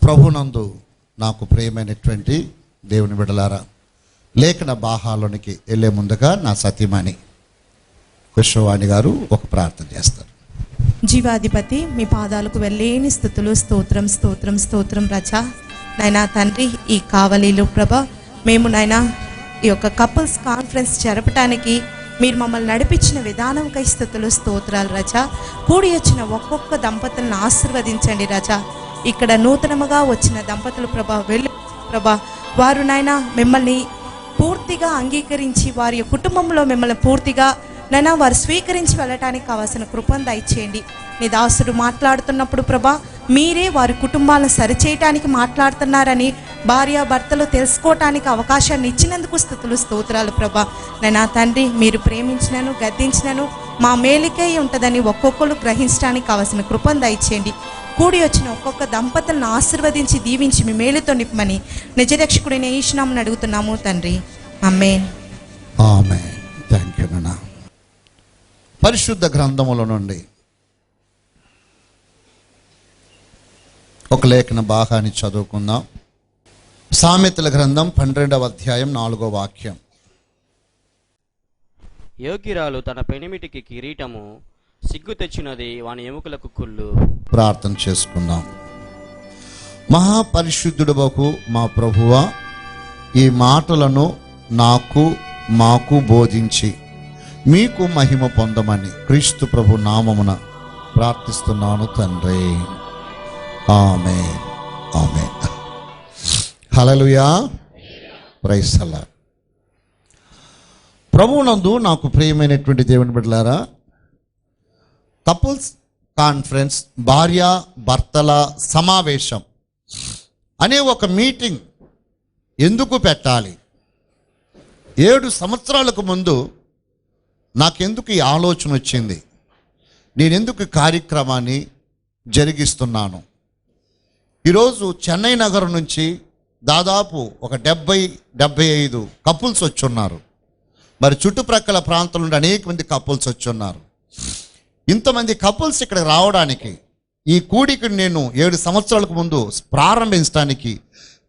ప్రభునందు నాకు ప్రియమైనటువంటి దేవుని బిడ్డలారా, లేఖన భాగాలోనికి వెళ్ళే ముందుగా నా సతీమణి విశ్వవాణి గారు ఒక ప్రార్థన చేస్తారు. జీవాధిపతి, మీ పాదాలకు వెళ్ళేని స్తుతులు, స్తోత్రం స్తోత్రం స్తోత్రం రచా. నైనా తండ్రి, ఈ కావలిలో ప్రభా మేము నైనా ఈ యొక్క కపుల్స్ కాన్ఫరెన్స్ జరపటానికి మీరు మమ్మల్ని నడిపించిన విధానంకై స్తుతులు స్తోత్రాలు రచా. కూడి వచ్చిన ఒక్కొక్క దంపతులను ఆశీర్వదించండి రచా. ఇక్కడ నూతనముగా వచ్చిన దంపతులు ప్రభా వెళ్ళి ప్రభా వారు నైనా మిమ్మల్ని పూర్తిగా అంగీకరించి వారి కుటుంబంలో మిమ్మల్ని పూర్తిగా నైనా వారు స్వీకరించి వెళ్ళటానికి కావాల్సిన కృపను దయచేయండి. నీ దాసుడు మాట్లాడుతున్నప్పుడు ప్రభా మీరే వారి కుటుంబాలను సరిచేయటానికి మాట్లాడుతున్నారని భార్యాభర్తలు తెలుసుకోవటానికి అవకాశాన్ని ఇచ్చినందుకు స్తుతులు స్తోత్రాలు ప్రభా. నైనా తండ్రి, మీరు ప్రేమించినను గద్దించినను మా మేలుకై ఉంటుందని ఒక్కొక్కరు గ్రహించడానికి కావాల్సిన కృపను దయచేయండి. కూడి వచ్చిన ఒక్కొక్క దంపతులను ఆశీర్వదించి దీవించి మీ మేలుతో నింపమని నిజరక్షకుడైన యేసు నామమున అడుగుతున్నాము తండ్రి, ఆమేన్. ఆమేన్. థ్యాంక్ యూ నాన్న. పరిశుద్ధ గ్రంథముల నుండి ఒక లేఖన భాగాన్ని చదువుకుందాం. సామెతల గ్రంథం 12వ అధ్యాయం 4వ వాక్యం. యోగ్యురాలు తన పెనిమిటికి కిరీటము, సిగ్గు తెచ్చినది వాని ఎముకలకు కుళ్ళు. ప్రార్థన చేసుకుందాం. మహాపరిశుద్ధుడవకు మా ప్రభువా, ఈ మాటలను మాకు బోధించి మీకు మహిమ పొందమని క్రీస్తు ప్రభు నామమున ప్రార్థిస్తున్నాను తండ్రి, ఆమేన్. ఆమేన్. హల్లెలూయా. Praise the Lord. ప్రభువునందు నాకు ప్రియమైనటువంటి దేవుని బిడ్డలారా, కపుల్స్ కాన్ఫరెన్స్, భార్య భర్తల సమావేశం అనే ఒక మీటింగ్ ఎందుకు పెట్టాలి? 7 సంవత్సరాలకు ముందు నాకెందుకు ఈ ఆలోచన వచ్చింది? నేనెందుకు ఈ కార్యక్రమాన్ని జరిగిస్తున్నాను? ఈరోజు చెన్నై నగరం నుంచి దాదాపు ఒక 70-75 కపుల్స్ వచ్చున్నారు. మరి చుట్టుప్రక్కల ప్రాంతాల నుండి అనేక మంది కపుల్స్ వచ్చున్నారు. ఇంతమంది కపుల్స్ ఇక్కడ రావడానికి, ఈ కూడికను నేను 7 సంవత్సరాలకు ముందు ప్రారంభించడానికి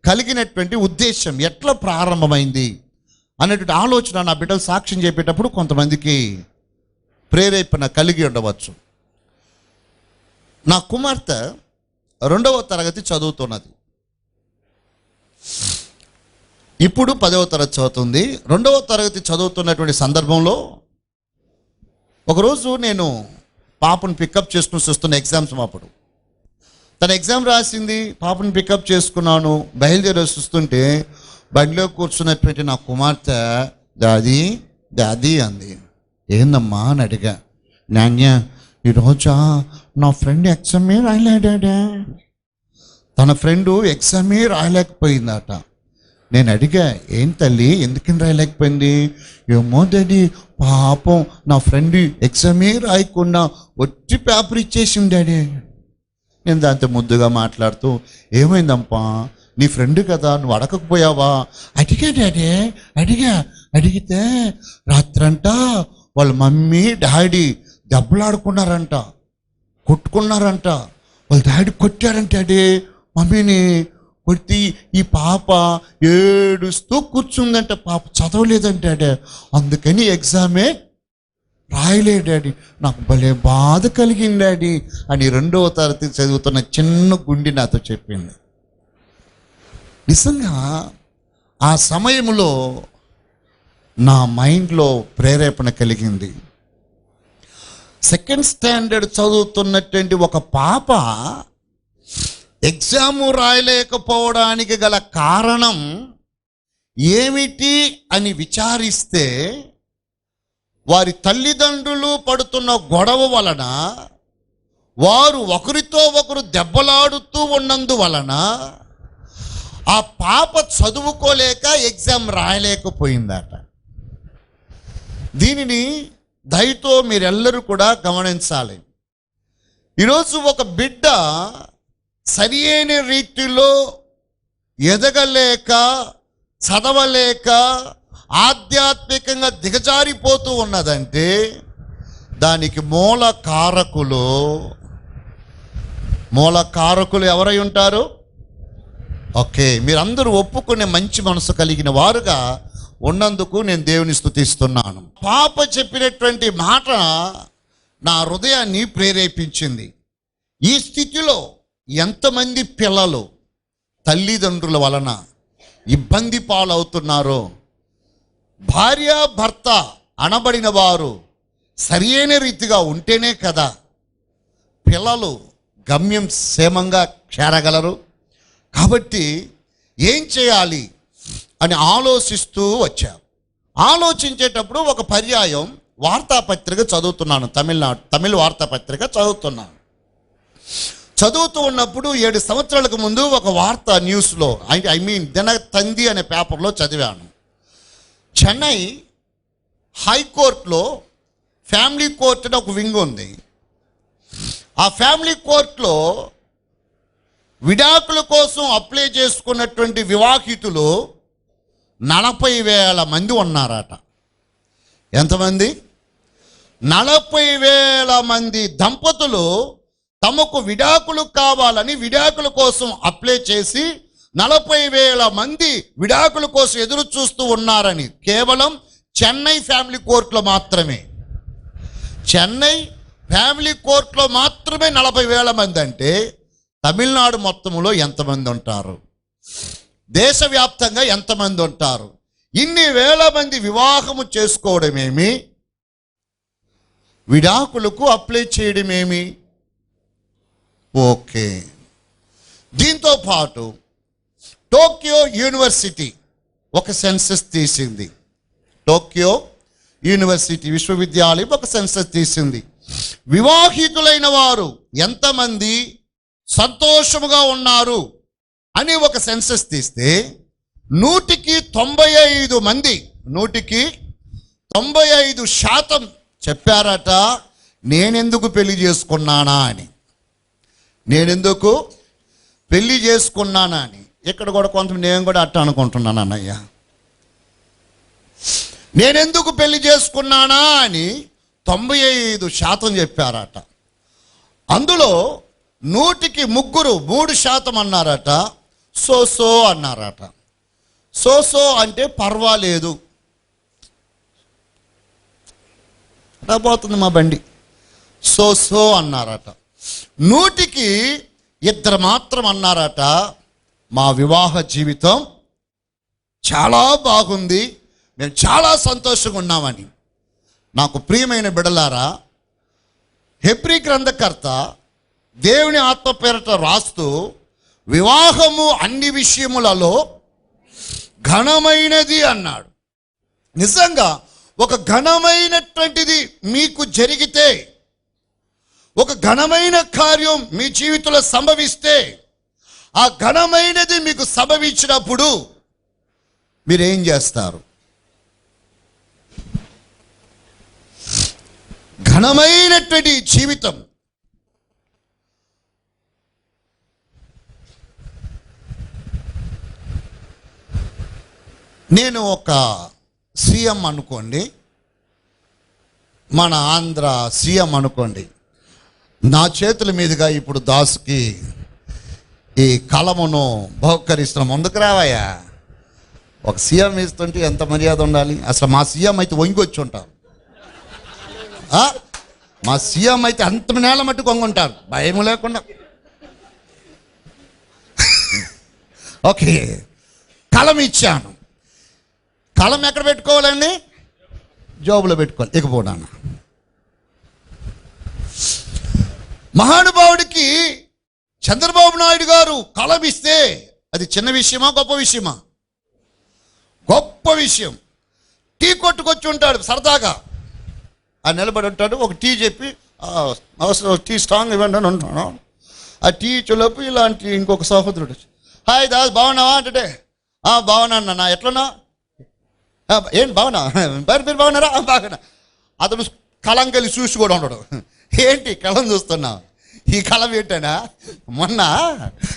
కలిగినటువంటి ఉద్దేశం ఎట్లా ప్రారంభమైంది అనేటువంటి ఆలోచన నా బిడ్డలు సాక్ష్యం చెప్పేటప్పుడు కొంతమందికి ప్రేరేపణ కలిగి ఉండవచ్చు. నా కుమార్తె 2వ తరగతి చదువుతున్నది. ఇప్పుడు 10వ తరగతి చదువుతుంది. 2వ తరగతి చదువుతున్నటువంటి సందర్భంలో ఒకరోజు నేను పాపను పికప్ చేసుకుని వస్తున్న ఎగ్జామ్స్ అప్పుడు తన ఎగ్జామ్ రాసింది. పాపను పికప్ చేసుకున్నాను. బయలుదేరి వస్తుంటే బండిలో కూర్చున్నటువంటి నా కుమార్తె దాది దాది అంది. ఏందమ్మా అని అడిగా. నాన్య, ఈరోజా నా ఫ్రెండ్ ఎగ్జామే రాయలేడా? తన ఫ్రెండు ఎగ్జామే రాయలేకపోయిందట. నేను అడిగా, ఏం తల్లి ఎందుకని రాయలేకపోయింది? ఏమో డాడీ, పాపం నా ఫ్రెండ్ ఎగ్జామే రాయకుండా వచ్చి పేపర్ ఇచ్చేసింది డాడీ. నేను దాంతో ముద్దుగా మాట్లాడుతూ, ఏమైందమ్మా, నీ ఫ్రెండ్ కదా, నువ్వు అడగకపోయావా? అడిగా డాడీ, అడిగితే రాత్రంట వాళ్ళ మమ్మీ డాడీ దెబ్బలాడుకున్నారంట, కొట్టుకున్నారంట. వాళ్ళ డాడీ కొట్టారంట డాడీ మమ్మీని. కొట్టి ఈ పాప ఏడుస్తూ కూర్చుందంట. పాప చదవలేదంటే, అందుకని ఎగ్జామే రాయలే డాడీ. నాకు భలే బాధ కలిగింది డాడీ అని 2వ తరగతి చదువుతున్న చిన్న గుండి నాతో చెప్పింది. నిజంగా ఆ సమయంలో నా మైండ్లో ప్రేరేపణ కలిగింది. 2nd స్టాండర్డ్ చదువుతున్నటువంటి ఒక పాప ఎగ్జాము రాయలేకపోవడానికి గల కారణం ఏమిటి అని విచారిస్తే, వారి తల్లిదండ్రులు పడుతున్న గొడవ వలన, వారు ఒకరితో ఒకరు దెబ్బలాడుతూ ఉన్నందువలన ఆ పాప చదువుకోలేక ఎగ్జామ్ రాయలేకపోయిందట. దీనిని దయతో మీరెల్లరూ కూడా గమనించాలి. ఈరోజు ఒక బిడ్డ సరి అయిన రీతిలో ఎదగలేక, చదవలేక, ఆధ్యాత్మికంగా దిగజారిపోతూ ఉన్నదంటే దానికి మూల కారకులు ఎవరై ఉంటారు? ఓకే, మీరందరూ ఒప్పుకునే మంచి మనసు కలిగిన వారుగా ఉన్నందుకు నేను దేవుని స్తుతిస్తున్నాను. పాప చెప్పినటువంటి మాట నా హృదయాన్ని ప్రేరేపించింది. ఈ స్థితిలో ఎంతమంది పిల్లలు తల్లిదండ్రుల వలన ఇబ్బంది పాలవుతున్నారో, భార్య భర్త అనబడిన వారు సరియైన రీతిగా ఉంటేనే కదా పిల్లలు గమ్యం క్షేమంగా చేరగలరు. కాబట్టి ఏం చేయాలి అని ఆలోచిస్తూ వచ్చాను. ఆలోచించేటప్పుడు ఒక పర్యాయం వార్తాపత్రిక చదువుతున్నాను, తమిళ వార్తాపత్రిక చదువుతున్నాను. చదువుతూ ఉన్నప్పుడు 7 సంవత్సరాలకు ముందు ఒక వార్త న్యూస్లో దినతంది అనే పేపర్లో చదివాను. చెన్నై హైకోర్టులో ఫ్యామిలీ కోర్ట్ అని ఒక వింగ్ ఉంది. ఆ ఫ్యామిలీ కోర్టులో విడాకుల కోసం అప్లై చేసుకున్నటువంటి వివాహితులు 40,000 మంది ఉన్నారట. ఎంతమంది? 40,000 మంది దంపతులు తమకు విడాకులు కావాలని విడాకుల కోసం అప్లై చేసి 40,000 మంది విడాకుల కోసం ఎదురు చూస్తూ ఉన్నారని కేవలం చెన్నై ఫ్యామిలీ కోర్టులో మాత్రమే. చెన్నై ఫ్యామిలీ కోర్టులో మాత్రమే 40,000 మంది అంటే తమిళనాడు మొత్తంలో ఎంతమంది ఉంటారు? దేశవ్యాప్తంగా ఎంతమంది ఉంటారు? ఇన్ని వేల మంది వివాహము చేసుకోవడమేమి, విడాకులకు అప్లై చేయడమేమి? ఓకే, దీంతో పాటు టోక్యో యూనివర్సిటీ ఒక సెన్సస్ తీసింది. టోక్యో యూనివర్సిటీ విశ్వవిద్యాలయం ఒక సెన్సస్ తీసింది. వివాహితులైన వారు ఎంతమంది సంతోషముగా ఉన్నారు అని ఒక సెన్సస్ తీస్తే 100కి 95 మంది, 100కి 95% చెప్పారట నేనెందుకు పెళ్లి చేసుకున్నానా అని. నేనెందుకు పెళ్లి చేసుకున్నానా అని. ఇక్కడ కూడా కొంత నేను కూడా అట్ట అనుకుంటున్నాను అన్నయ్య, నేనెందుకు పెళ్లి చేసుకున్నానా అని 95% చెప్పారట. అందులో 100కి 3% అన్నారట సో అన్నారట. సో అంటే పర్వాలేదు, రాబోతుంది మా బండి, సో అన్నారట. 100కి 2 మాత్రం అన్నారట మా వివాహ జీవితం చాలా బాగుంది, మేము చాలా సంతోషంగా ఉన్నామని. నాకు ప్రియమైన బిడ్డలారా, హెబ్రీ గ్రంథకర్త దేవుని ఆత్మ పేరట రాస్తూ వివాహము అన్ని విషయములలో ఘనమైనది అన్నాడు. నిజంగా ఒక ఘనమైనటువంటిది మీకు జరిగితే, ఒక ఘనమైన కార్యం మీ జీవితంలో సంభవిస్తే, ఆ ఘనమైనది మీకు సంభవించినప్పుడు మీరేం చేస్తారు? ఘనమైనటువంటి జీవితం నేను ఒక సీఎం అనుకోండి, మన ఆంధ్ర సీఎం అనుకోండి, నా చేతుల మీదుగా ఇప్పుడు దాసుకి ఈ కలమును బహుకరిస్తున్న ముందుకు రావయ్యా. ఒక సీఎం ఇస్తుంటే ఎంత మర్యాద ఉండాలి. అసలు మా సీఎం అయితే వంగొచ్చి ఉంటారు, మా సీఎం అయితే అంత నేల మట్టి కొంగుంటారు భయం లేకుండా. ఓకే, కలం ఇచ్చాను. కలం ఎక్కడ పెట్టుకోవాలండి? జోబులో పెట్టుకోవాలి. ఇకపోనా మహానుభావుడికి చంద్రబాబు నాయుడు గారు కలం ఇస్తే అది చిన్న విషయమా గొప్ప విషయమా? గొప్ప విషయం. టీ కొట్టుకొచ్చి ఉంటాడు సరదాగా, ఆ నిలబడి ఉంటాడు, ఒక టీ చెప్పి అవసరం టీ స్ట్రాంగ్ ఇవ్వండి అని ఉంటాను. ఆ టీ చులపు ఇలాంటి ఇంకొక సహోదరుడు, హాయ్ దాస్ బాగున్నావా అంటే, బాగున్నా అన్న, ఎట్లన్నా ఏంటి బాగున్నా, మీరు బాగున్నారా? బాగున్నా. అతను కలం కలిసి చూసి కూడా ఉండడు. ఏంటి కలం చూస్తున్నావు? ఈ కలం ఏంటనా, మొన్న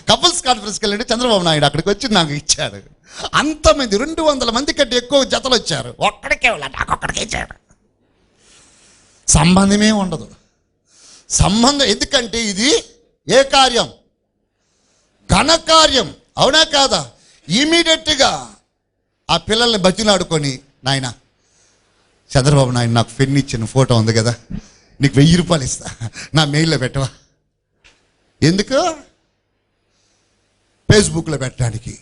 కపుల్స్ కాన్ఫరెన్స్కి వెళ్ళండి చంద్రబాబు నాయుడు అక్కడికి వచ్చి నాకు ఇచ్చాడు. అంతమంది 200 మంది కంటే ఎక్కువ జతలు వచ్చారు, ఒక్కడికే నాకు ఒక్కడికే ఇచ్చాడు. సంబంధమే ఉండదు. సంబంధం ఎందుకంటే ఇది ఏ కార్యం? ఘనకార్యం. అవునా కాదా? ఇమీడియట్గా ఆ పిల్లల్ని బతిలాడుకొని, నాయన చంద్రబాబు నాయన నాకు పెన్ ఇచ్చిన ఫోటో ఉంది కదా, నీకు 1000 రూపాయలు ఇస్తా, నా మెయిల్లో పెట్టవా? ఎందుకు? ఫేస్బుక్లో పెట్టడానికి.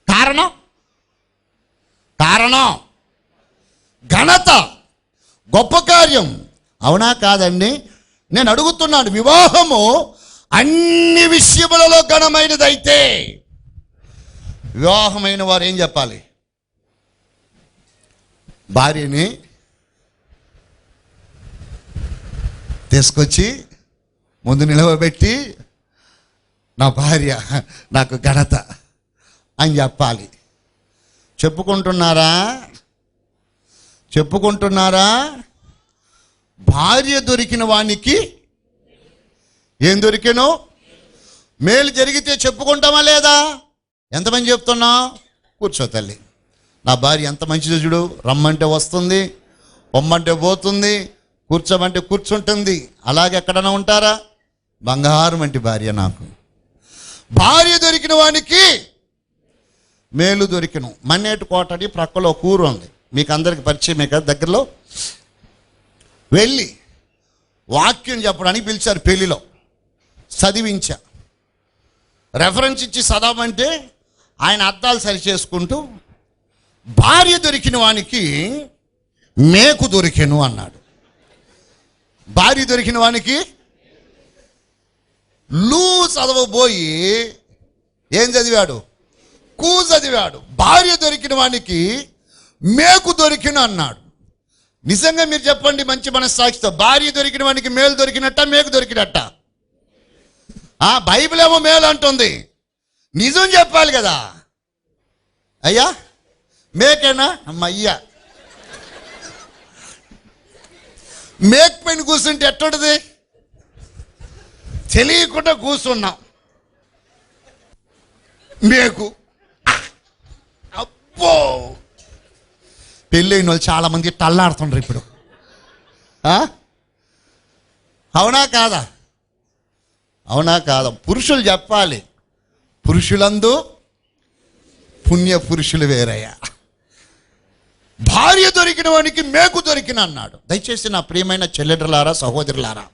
కారణం ఘనత, గొప్ప కార్యం. అవునా కాదండి? నేను అడుగుతున్నాను, వివాహము అన్ని విషయములలో ఘనమైనదైతే వివాహమైన వారు ఏం చెప్పాలి? భార్యని తీసుకొచ్చి ముందు నిలవబెట్టి, నా భార్య నాకు ఘనత అని చెప్పాలి. చెప్పుకుంటున్నారా? భార్య దొరికిన వానికి ఏం దొరికెను? మేలు జరిగితే చెప్పుకుంటామా లేదా? ఎంతమంది చెప్తున్నా? కూర్చో తల్లి, నా భార్య ఎంత మంచిదో చూడు, రమ్మంటే వస్తుంది, పొమ్మంటే పోతుంది, కూర్చోమంటే కూర్చుంటుంది. అలాగే ఎక్కడైనా ఉంటారా? బంగారం వంటి భార్య నాకు. భార్య దొరికిన వానికి మేలు దొరికిను. మన్నేటి కోటడి ప్రక్కలో కూర ఉంది, మీకు అందరికి పరిచయమే కదా. దగ్గరలో వెళ్ళి వాక్యం చెప్పడానికి పిలిచారు. పెళ్లిలో చదివించా, రెఫరెన్స్ ఇచ్చి చదవమంటే ఆయన అద్దాలు సరి చేసుకుంటూ, భార్య దొరికిన వానికి మేకు దొరికెను అన్నాడు. భార్య దొరికిన వానికి లూ చదవబోయి ఏం చదివాడు? కూ చదివాడు. భార్య దొరికిన వానికి మేకు దొరికిన అన్నాడు. నిజంగా మీరు చెప్పండి మంచి మనస్సాక్షితో, భార్య దొరికిన వానికి మేలు దొరికినట్ట, మేకు దొరికినట్ట? బైబిల్ ఏమో మేలు అంటుంది, నిజం చెప్పాలి కదా. అయ్యా మేకేనా? అమ్మయ్యా, మేక్ పైన కూర్చుంటే ఎట్టుంటది? తెలియకుండా కూర్చున్నాం. మేకు అబ్బో, పెళ్ళైన వాళ్ళు చాలా మంది తల్లాడుతుండ్రు ఇప్పుడు. అవునా కాదా? పురుషులు చెప్పాలి, పురుషులందు పుణ్య పురుషులు వేరయ్యా. భార్య దొరికిన వానికి మేకు దొరికిన అన్నాడు. దయచేసి నా ప్రియమైన చెల్లెడులారా, సహోదరులారా,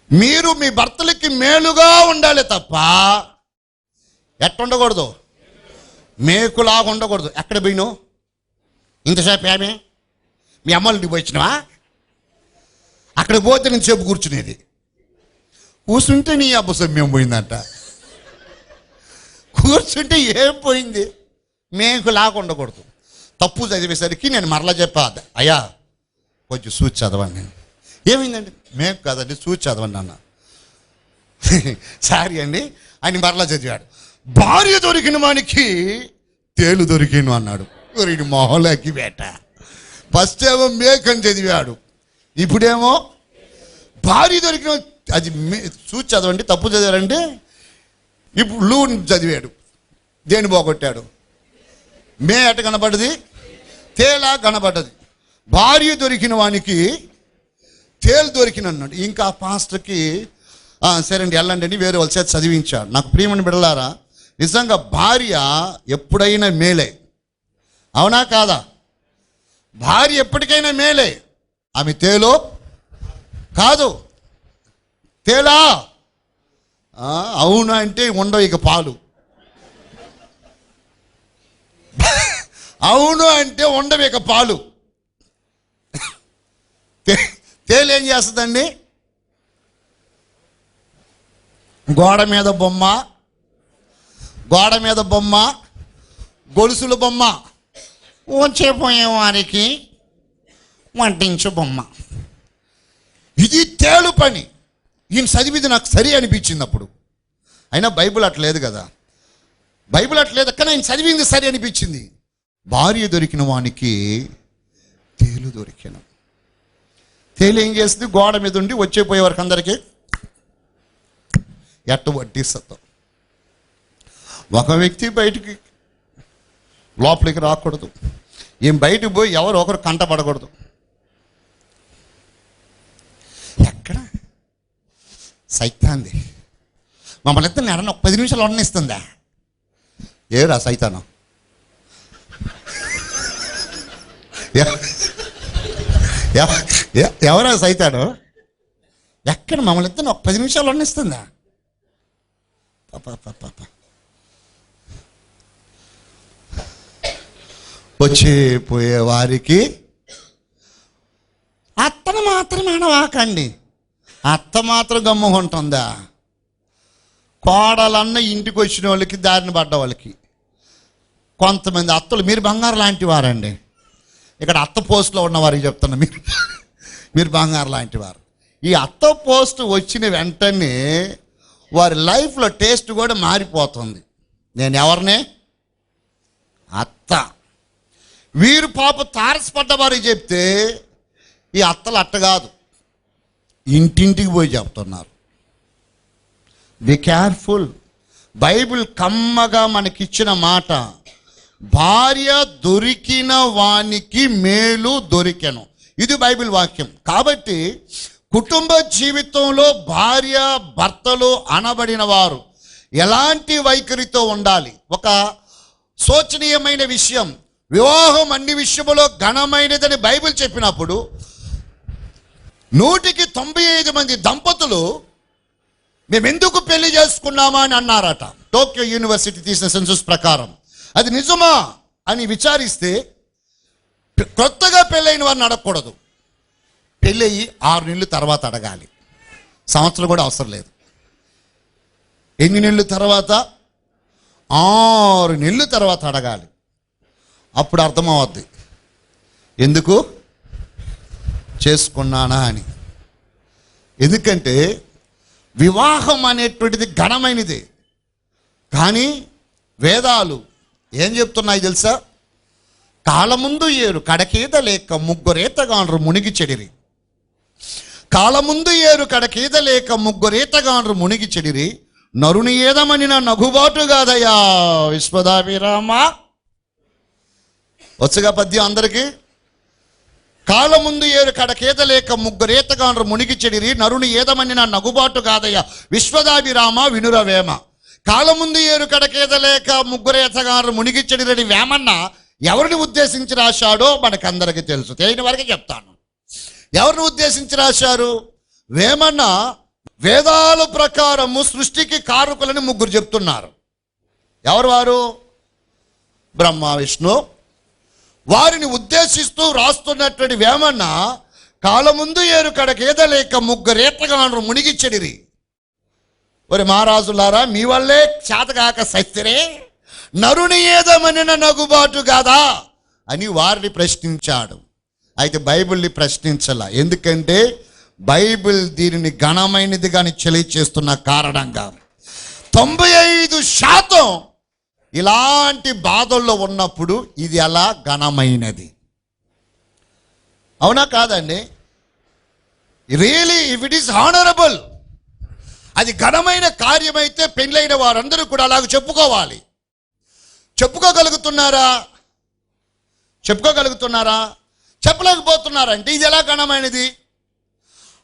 మీరు మీ భర్తలకి మేలుగా ఉండాలి తప్ప ఎట్టుండకూడదు? మేకులాగా ఉండకూడదు. ఎక్కడ పోయినావు ఇంతసేపు? ఏమే మీ అమ్మల్ని పోయిచ్చినవా? అక్కడ పోతే నేను సేపు కూర్చునేది. కూర్చుంటే నీ అబ్బసమ్యం పోయిందంట. కూర్చుంటే ఏం పోయింది? మేకులాగా ఉండకూడదు. తప్పు చదివేసరికి నేను మరలా చెప్పా, అయ్యా కొంచెం చూసి చదవండి. నేను ఏమైందండి? మేకు కాదండి, చూసి చదవండి అన్న. సారీ అండి అని మరలా చదివాడు. భార్య దొరికిన వానికి తేలు దొరికిను అన్నాడు. మొహలకి వేట. ఫస్ట్ ఏమో మేకని చదివాడు, ఇప్పుడేమో భార్య దొరికిన, అది చూసి చదవండి, తప్పు చదివారండి. ఇప్పుడు లూ చదివాడు, దేని పోగొట్టాడు? మే ఎట కనబడ్డది? తేలా కనబడ్డది. భార్య దొరికిన వానికి తేలు దొరికిన అన్నాడు. ఇంకా పాస్టర్కి సరే అండి వెళ్ళండి అని వేరే వాళ్ళ చేత చదివించాడు. నాకు ప్రియమని బిడ్డలారా, నిజంగా భార్య ఎప్పుడైనా మేలే. అవునా కాదా? భార్య ఎప్పటికైనా మేలే. ఆమె తేలో కాదు. తేలా అవును అంటే ఉండవు ఇక పాలు. అవును అంటే ఉండవు ఇక పాలు. తేలేం చేస్తుందండి? గోడ మీద బొమ్మ, గొలుసుల బొమ్మ, వచ్చేపోయే వారికి వంటించు బొమ్మ. ఇది తేలు పని. ఈయన చదివిది నాకు సరి అనిపించింది అప్పుడు. అయినా బైబిల్ అట్లేదు కదా, బైబిల్ అట్లేదు, కానీ ఆయన చదివింది సరి అనిపించింది. భార్య దొరికిన వానికి తేలు దొరికిన. తేలు ఏం చేస్తుంది? గోడ మీద ఉండి వచ్చేపోయే వరకు అందరికీ ఎట్ట వడ్డిస్తుంది. ఒక వ్యక్తి బయటికి లోపలికి రాకూడదు, ఏం బయటికి పోయి ఎవరు ఒకరు కంటపడకూడదు. ఎక్కడ సైతాంది మమ్మల్ని ఇద్దరు ఎవరన్నా ఒక 10 నిమిషాలు ఉండనిస్తుందా? ఏరా సైతాను, ఎవరా సైతాను? ఎక్కడ మమ్మల్ని ఇద్దరు ఒక 10 నిమిషాలు ఉండనిస్తుందా? వచ్చి పోయే వారికి అత్తను మాత్రం అనవాకండి. అత్త మాత్రం గమ్ము ఉంటుందా? కోడలన్న ఇంటికి వచ్చిన వాళ్ళకి, దారిని పడ్డ వాళ్ళకి, కొంతమంది అత్తలు, మీరు బంగారు లాంటి వారండి. ఇక్కడ అత్త పోస్టులో ఉన్నవారికి చెప్తున్నా, మీరు బంగారు లాంటి వారు. ఈ అత్త పోస్ట్ వచ్చిన వెంటనే వారి లైఫ్లో టేస్ట్ కూడా మారిపోతుంది. నేను ఎవరినే? అత్త. వీరు పాప తారసపడ్డ వారికి చెప్తే ఈ అత్తలు అట్ట కాదు, ఇంటింటికి పోయి చెప్తున్నారు. Be careful. బైబిల్ కమ్మగా మనకిచ్చిన మాట, భార్య దొరికిన వానికి మేలు దొరికెను. ఇది బైబిల్ వాక్యం. కాబట్టి కుటుంబ జీవితంలో భార్య భర్తలు అనబడిన వారు ఎలాంటి వైఖరితో ఉండాలి? ఒక శోచనీయమైన విషయం, వివాహం అన్ని విషయములో ఘనమైనదని బైబిల్ చెప్పినప్పుడు 195 మంది దంపతులు మేమెందుకు పెళ్లి చేసుకున్నామా అని అన్నారట. టోక్యో యూనివర్సిటీ తీసిన సెన్సస్ ప్రకారం అది నిజమా అని విచారిస్తే, కొత్తగా పెళ్ళైన వారిని అడగకూడదు, పెళ్ళయి 6 నెలల తర్వాత అడగాలి. సంవత్సరం కూడా అవసరం లేదు. ఎన్ని నెలల తర్వాత? 6 నెలల తర్వాత అడగాలి. అప్పుడు అర్థమవుద్ది ఎందుకు చేసుకున్నానా అని. ఎందుకంటే వివాహం అనేటువంటిది ఘనమైనది. కానీ వేదాలు ఏం చెప్తున్నాయి తెలుసా? కాలముందు ఏరు కడకీద లేక ముగ్గురేతగాండ్రు మునిగి చెడిరి. కాలముందు ఏరు కడకీద లేక ముగ్గురేతగాండ్రు మునిగి చెడిరి. నరుని ఏదమని నా నగుబాటు కాదయ్యా విశ్వదాభిరామ. వచ్చుగా పద్యం అందరికీ. కాలముందు ఏరు కడకేద లేక ముగ్గురేతగాండ్రు మునిగి చెడిరి. నరుని ఏదమని నా నగుబాటు కాదయ్యా విశ్వదాభిరామ వినురవేమ. కాలముందు ఏరు కడకేద లేక ముగ్గురేతగాండ్రు మునిగి చెడిరని వేమన్న ఎవరిని ఉద్దేశించి రాశాడో మనకందరికీ తెలుసు. తెలియని వారికి చెప్తాను. ఎవరిని ఉద్దేశించి రాశారు? వేమన్న వేదాల ప్రకారము సృష్టికి కారకులని 3 చెప్తున్నారు. ఎవరు వారు? బ్రహ్మ విష్ణు. వారిని ఉద్దేశిస్తూ రాస్తున్నటువంటి వేమన్న కాలముందు ఏరు కడకేద లేక ముగ్గురేతగాండ్రు మునిగి చెడిరి. ఒరి మహారాజులారా, మీ వల్లే చేతగాక సత్యరే, నరుని ఏదమనిన నగుబాటు కాదా అని వారిని ప్రశ్నించాడు. అయితే బైబిల్ని ప్రశ్నించాల. ఎందుకంటే బైబిల్ దీనిని ఘనమైనది కానీ తెలియచేస్తున్న కారణంగా 95% ఇలాంటి బాధల్లో ఉన్నప్పుడు ఇది ఎలా ఘనమైనది? అవునా కాదండి? Really if it is honourable, అది ఘనమైన కార్యమైతే పెళ్ళైన వారందరూ కూడా అలాగ చెప్పుకోవాలి. చెప్పుకోగలుగుతున్నారా? చెప్పలేకపోతున్నారంటే ఇది ఎలా ఘనమైనది?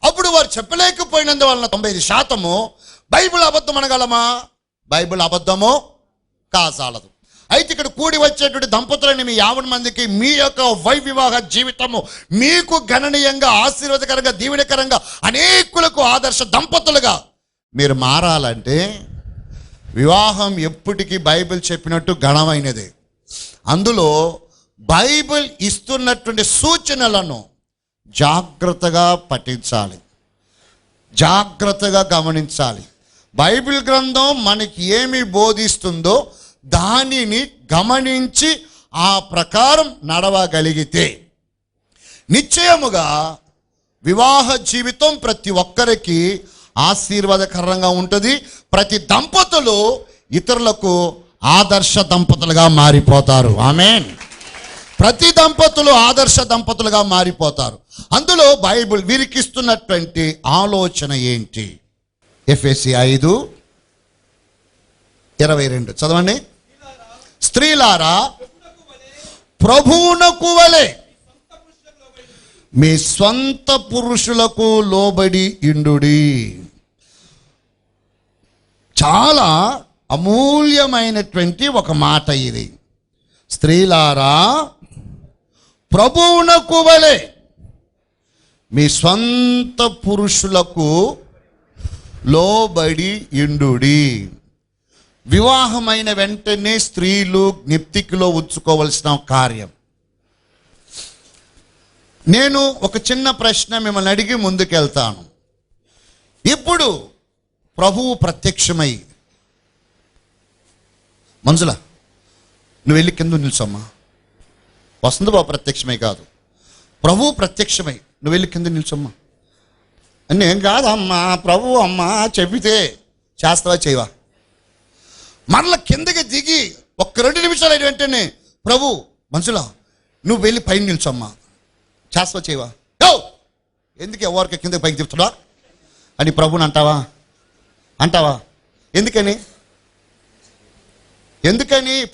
అప్పుడు వారు చెప్పలేకపోయినందువలన 95% బైబిల్ అబద్ధం అనగలమా? బైబిల్ అబద్ధము కాసాలదు. అయితే ఇక్కడ కూడి వచ్చేటువంటి దంపతులని మీ 50 మందికి మీ యొక్క వైవివాహ జీవితము మీకు గణనీయంగా ఆశీర్వాదకరంగా దీవెనకరంగా అనేకులకు ఆదర్శ దంపతులుగా మీరు మారాలంటే వివాహం ఎప్పటికీ బైబిల్ చెప్పినట్టు ఘనమైనదే. అందులో బైబిల్ ఇస్తున్నటువంటి సూచనలను జాగ్రత్తగా పఠించాలి, జాగ్రత్తగా గమనించాలి. బైబిల్ గ్రంథం మనకి ఏమి బోధిస్తుందో దానిని గమనించి ఆ ప్రకారం నడవగలిగితే నిశ్చయముగా వివాహ జీవితం ప్రతి ఒక్కరికి ఆశీర్వాదకరంగా ఉంటుంది. ప్రతి దంపతులు ఇతరులకు ఆదర్శ దంపతులుగా మారిపోతారు. ఆమేన్. ప్రతి దంపతులు ఆదర్శ దంపతులుగా మారిపోతారు. అందులో బైబిల్ వీరికిస్తున్నటువంటి ఆలోచన ఏంటి? ఎఫెసీ 5:22 చదవండి. స్త్రీలారా ప్రభువునకు వలె మీ స్వంత పురుషులకు లోబడి ఇండుడి. చాలా అమూల్యమైనటువంటి ఒక మాట ఇది. స్త్రీలారా ప్రభువునకు వలె మీ స్వంత పురుషులకు లోబడి ఇండుడి. వివాహమైన వెంటనే స్త్రీలు జ్ఞప్తికిలో ఉంచుకోవలసిన కార్యం. నేను ఒక చిన్న ప్రశ్న మిమ్మల్ని అడిగి ముందుకెళ్తాను. ఇప్పుడు ప్రభువు ప్రత్యక్షమై, మంజుల నువ్వు వెళ్ళి కింద నిల్చోమ్మా. వసంతబాబు ప్రత్యక్షమై కాదు, ప్రభువు ప్రత్యక్షమై నువ్వు వెళ్ళి కింద నిల్చోమ్మా. నేను కాదమ్మా, ప్రభువు అమ్మా చెబితే చేస్తావా చేయవా? మరల కిందకి దిగి ఒక్క 2 నిమిషాలు అయిన వెంటనే ప్రభు మంజుల నువ్వు వెళ్ళి పైన నిల్చోమ్మా, చేస్తావా చేయవా? ఎందుకు ఎవరికి కిందకి పైకి చెప్తున్నా అని ప్రభుని అంటావా? ఎందుకని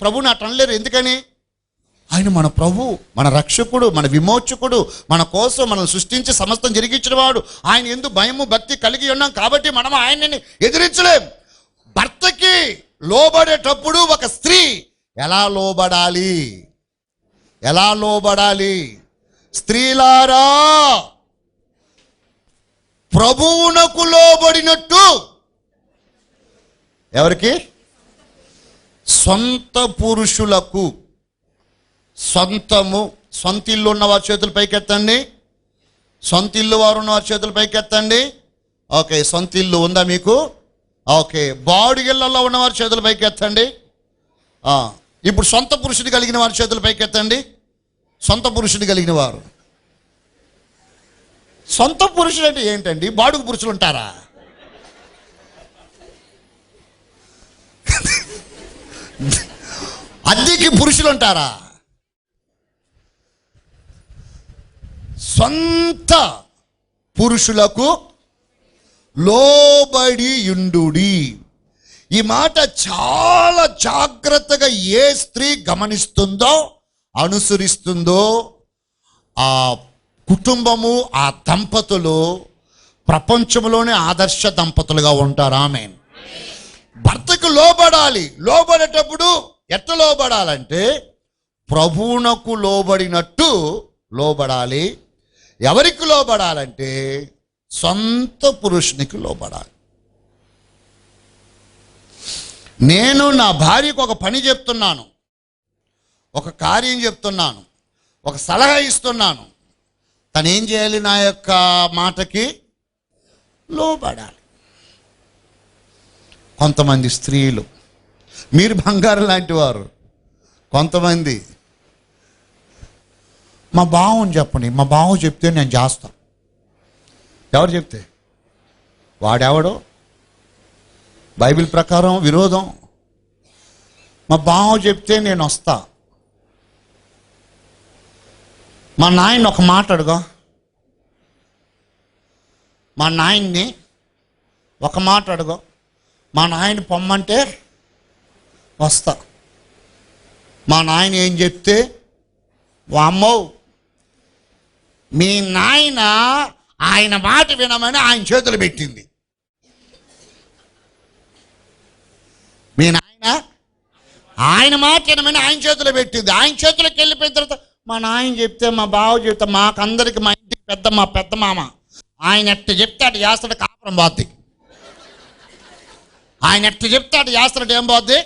ప్రభుని అట్లా అనలేరు. ఎందుకని? ఆయన మన ప్రభు, మన రక్షకుడు, మన విమోచకుడు, మన కోసం మనం సృష్టించి సమస్తం జరిగించిన వాడు. ఆయన యందు భయము భక్తి కలిగి ఉన్నాం కాబట్టి మనం ఆయనని ఎదిరించలేం. భర్తకి లోబడేటప్పుడు ఒక స్త్రీ ఎలా లోబడాలి? స్త్రీలారా ప్రభువునకు లోబడినట్టు. ఎవరికి? సొంత పురుషులకు. సొంత ఇల్లు ఉన్నవారి చేతులు పైకెత్తండి. సొంత ఇల్లు వారు ఉన్నవారి చేతులు పైకెత్తండి. ఓకే, సొంత ఇల్లు ఉందా మీకు? ఓకే, బాడుగిళ్ళల్లో ఉన్నవారి చేతులు పైకెత్తండి. ఇప్పుడు సొంత పురుషుడు కలిగిన వారి చేతులు పైకెత్తండి. సొంత పురుషుడు కలిగిన వారు. సొంత పురుషుడు అంటే ఏంటండి? బాడుగు పురుషులు ఉంటారా? అద్దెకి పురుషులు ఉంటారా? సొంత పురుషులకు లోబడి యుండుడి. ఈ మాట చాలా జాగ్రత్తగా ఏ స్త్రీ గమనిస్తుందో, అనుసరిస్తుందో, ఆ కుటుంబము, ఆ దంపతులు ప్రపంచంలోనే ఆదర్శ దంపతులుగా ఉంటారు. ఆమేన్. భర్తకు లోబడాలి. లోబడేటప్పుడు ఎట్లా లోబడాలంటే ప్రభువునకు లోబడినట్టు లోబడాలి. ఎవరికి లోబడాలంటే సొంత పురుషునికి లోబడాలి. నేను నా భార్యకు ఒక పని చెప్తున్నాను, ఒక కార్యం చెప్తున్నాను, ఒక సలహా ఇస్తున్నాను. తను ఏం చేయాలి? నా యొక్క మాటకి లోబడాలి. కొంతమంది స్త్రీలు, మీరు బంగారం లాంటి వారు, కొంతమంది మా బావని చెప్పండి, మా బావ చెప్తే నేను చేస్తా. ఎవరు చెప్తే? వాడెవడో బైబిల్ ప్రకారం విరోధం. మా బావ చెప్తే నేను వస్తా. మా నాయన ఒక మాట అడుగు, మా నాయన్ని ఒక మాట అడుగు, మా నాయన పొమ్మంటే వస్తా. మా నాయన ఏం చెప్తే వామ్మో, మీ నాయన ఆయన మాట వినమని ఆయన చేతులు పెట్టింది. మీ నాయన ఆయన మాట వినమని ఆయన చేతులు పెట్టింది. ఆయన చేతులకు వెళ్ళిపోయిన తర్వాత మా నాయన చెప్తే, మా బావ చెప్తే, మాకందరికి, మా ఇంటికి మా పెద్ద మామ ఆయన ఎట్ట చెప్తాడు చేస్తాడు, కాపురం పోద్ది. ఆయన ఎట్ట చెప్తాడు చేస్తాడు, ఏం పోద్ది?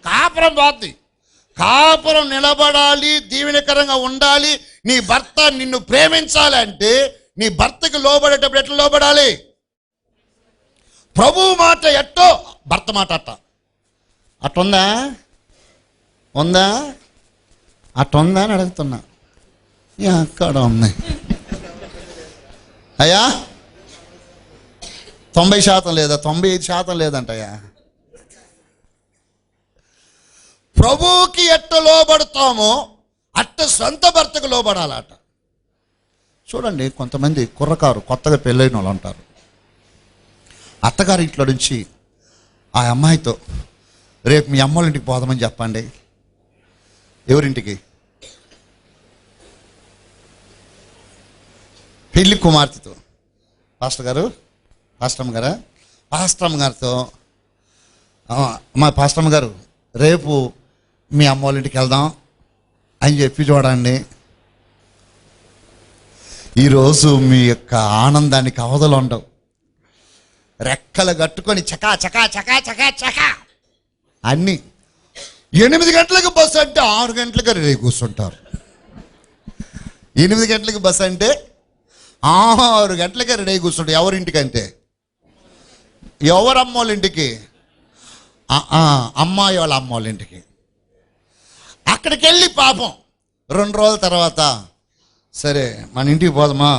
కాపురం పోద్ది. కాపురం నిలబడాలి, దీవెనకరంగా ఉండాలి. నీ భర్త నిన్ను ప్రేమించాలంటే నీ భర్తకు లోబడేటప్పుడు ఎట్లా లోబడాలి? ప్రభువు మాట ఎట్టో భర్త మాట అట్టుందా అట్టుందా అని అడుగుతున్నా. అక్కడ ఉంది అయ్యా. 90% లేదా, 95% లేదంటయ్యా. ప్రభువుకి ఎట్ట లోబడతామో అట్ట సొంత భర్తకు లోబడాలట. చూడండి, కొంతమంది కుర్రకారు కొత్తగా పెళ్ళైన వాళ్ళు ఉంటారు. అత్తగారి ఇంట్లో నుంచి ఆ అమ్మాయితో రేపు మీ అమ్మోళ్ళ ఇంటికి పోదామని చెప్పండి. ఎవరింటికి? పెళ్లి కుమార్తెతో. పాస్టమ్మ గారితో మా పాస్టమ్మ గారు రేపు మీ అమ్మ వాళ్ళ ఇంటికి వెళ్దాం అని చెప్పి చూడండి, ఈరోజు మీ యొక్క ఆనందానికి అవధులు ఉండవు. రెక్కలు కట్టుకొని చకా చకా చకా చకా చకా అన్నీ 8 గంటలకు బస్సు అంటే 6 గంటలకు రెడీ కూర్చుంటారు. 8 గంటలకు బస్సు అంటే 6 గంటలకే రెడీ కూర్చుంటారు. ఎవరింటికంటే ఎవరు అమ్మ వాళ్ళ ఇంటికి? అమ్మాయి వాళ్ళ అమ్మ వాళ్ళ ఇంటికి. అక్కడికి వెళ్ళి పాపం 2 రోజుల తర్వాత సరే మన ఇంటికి పోదామా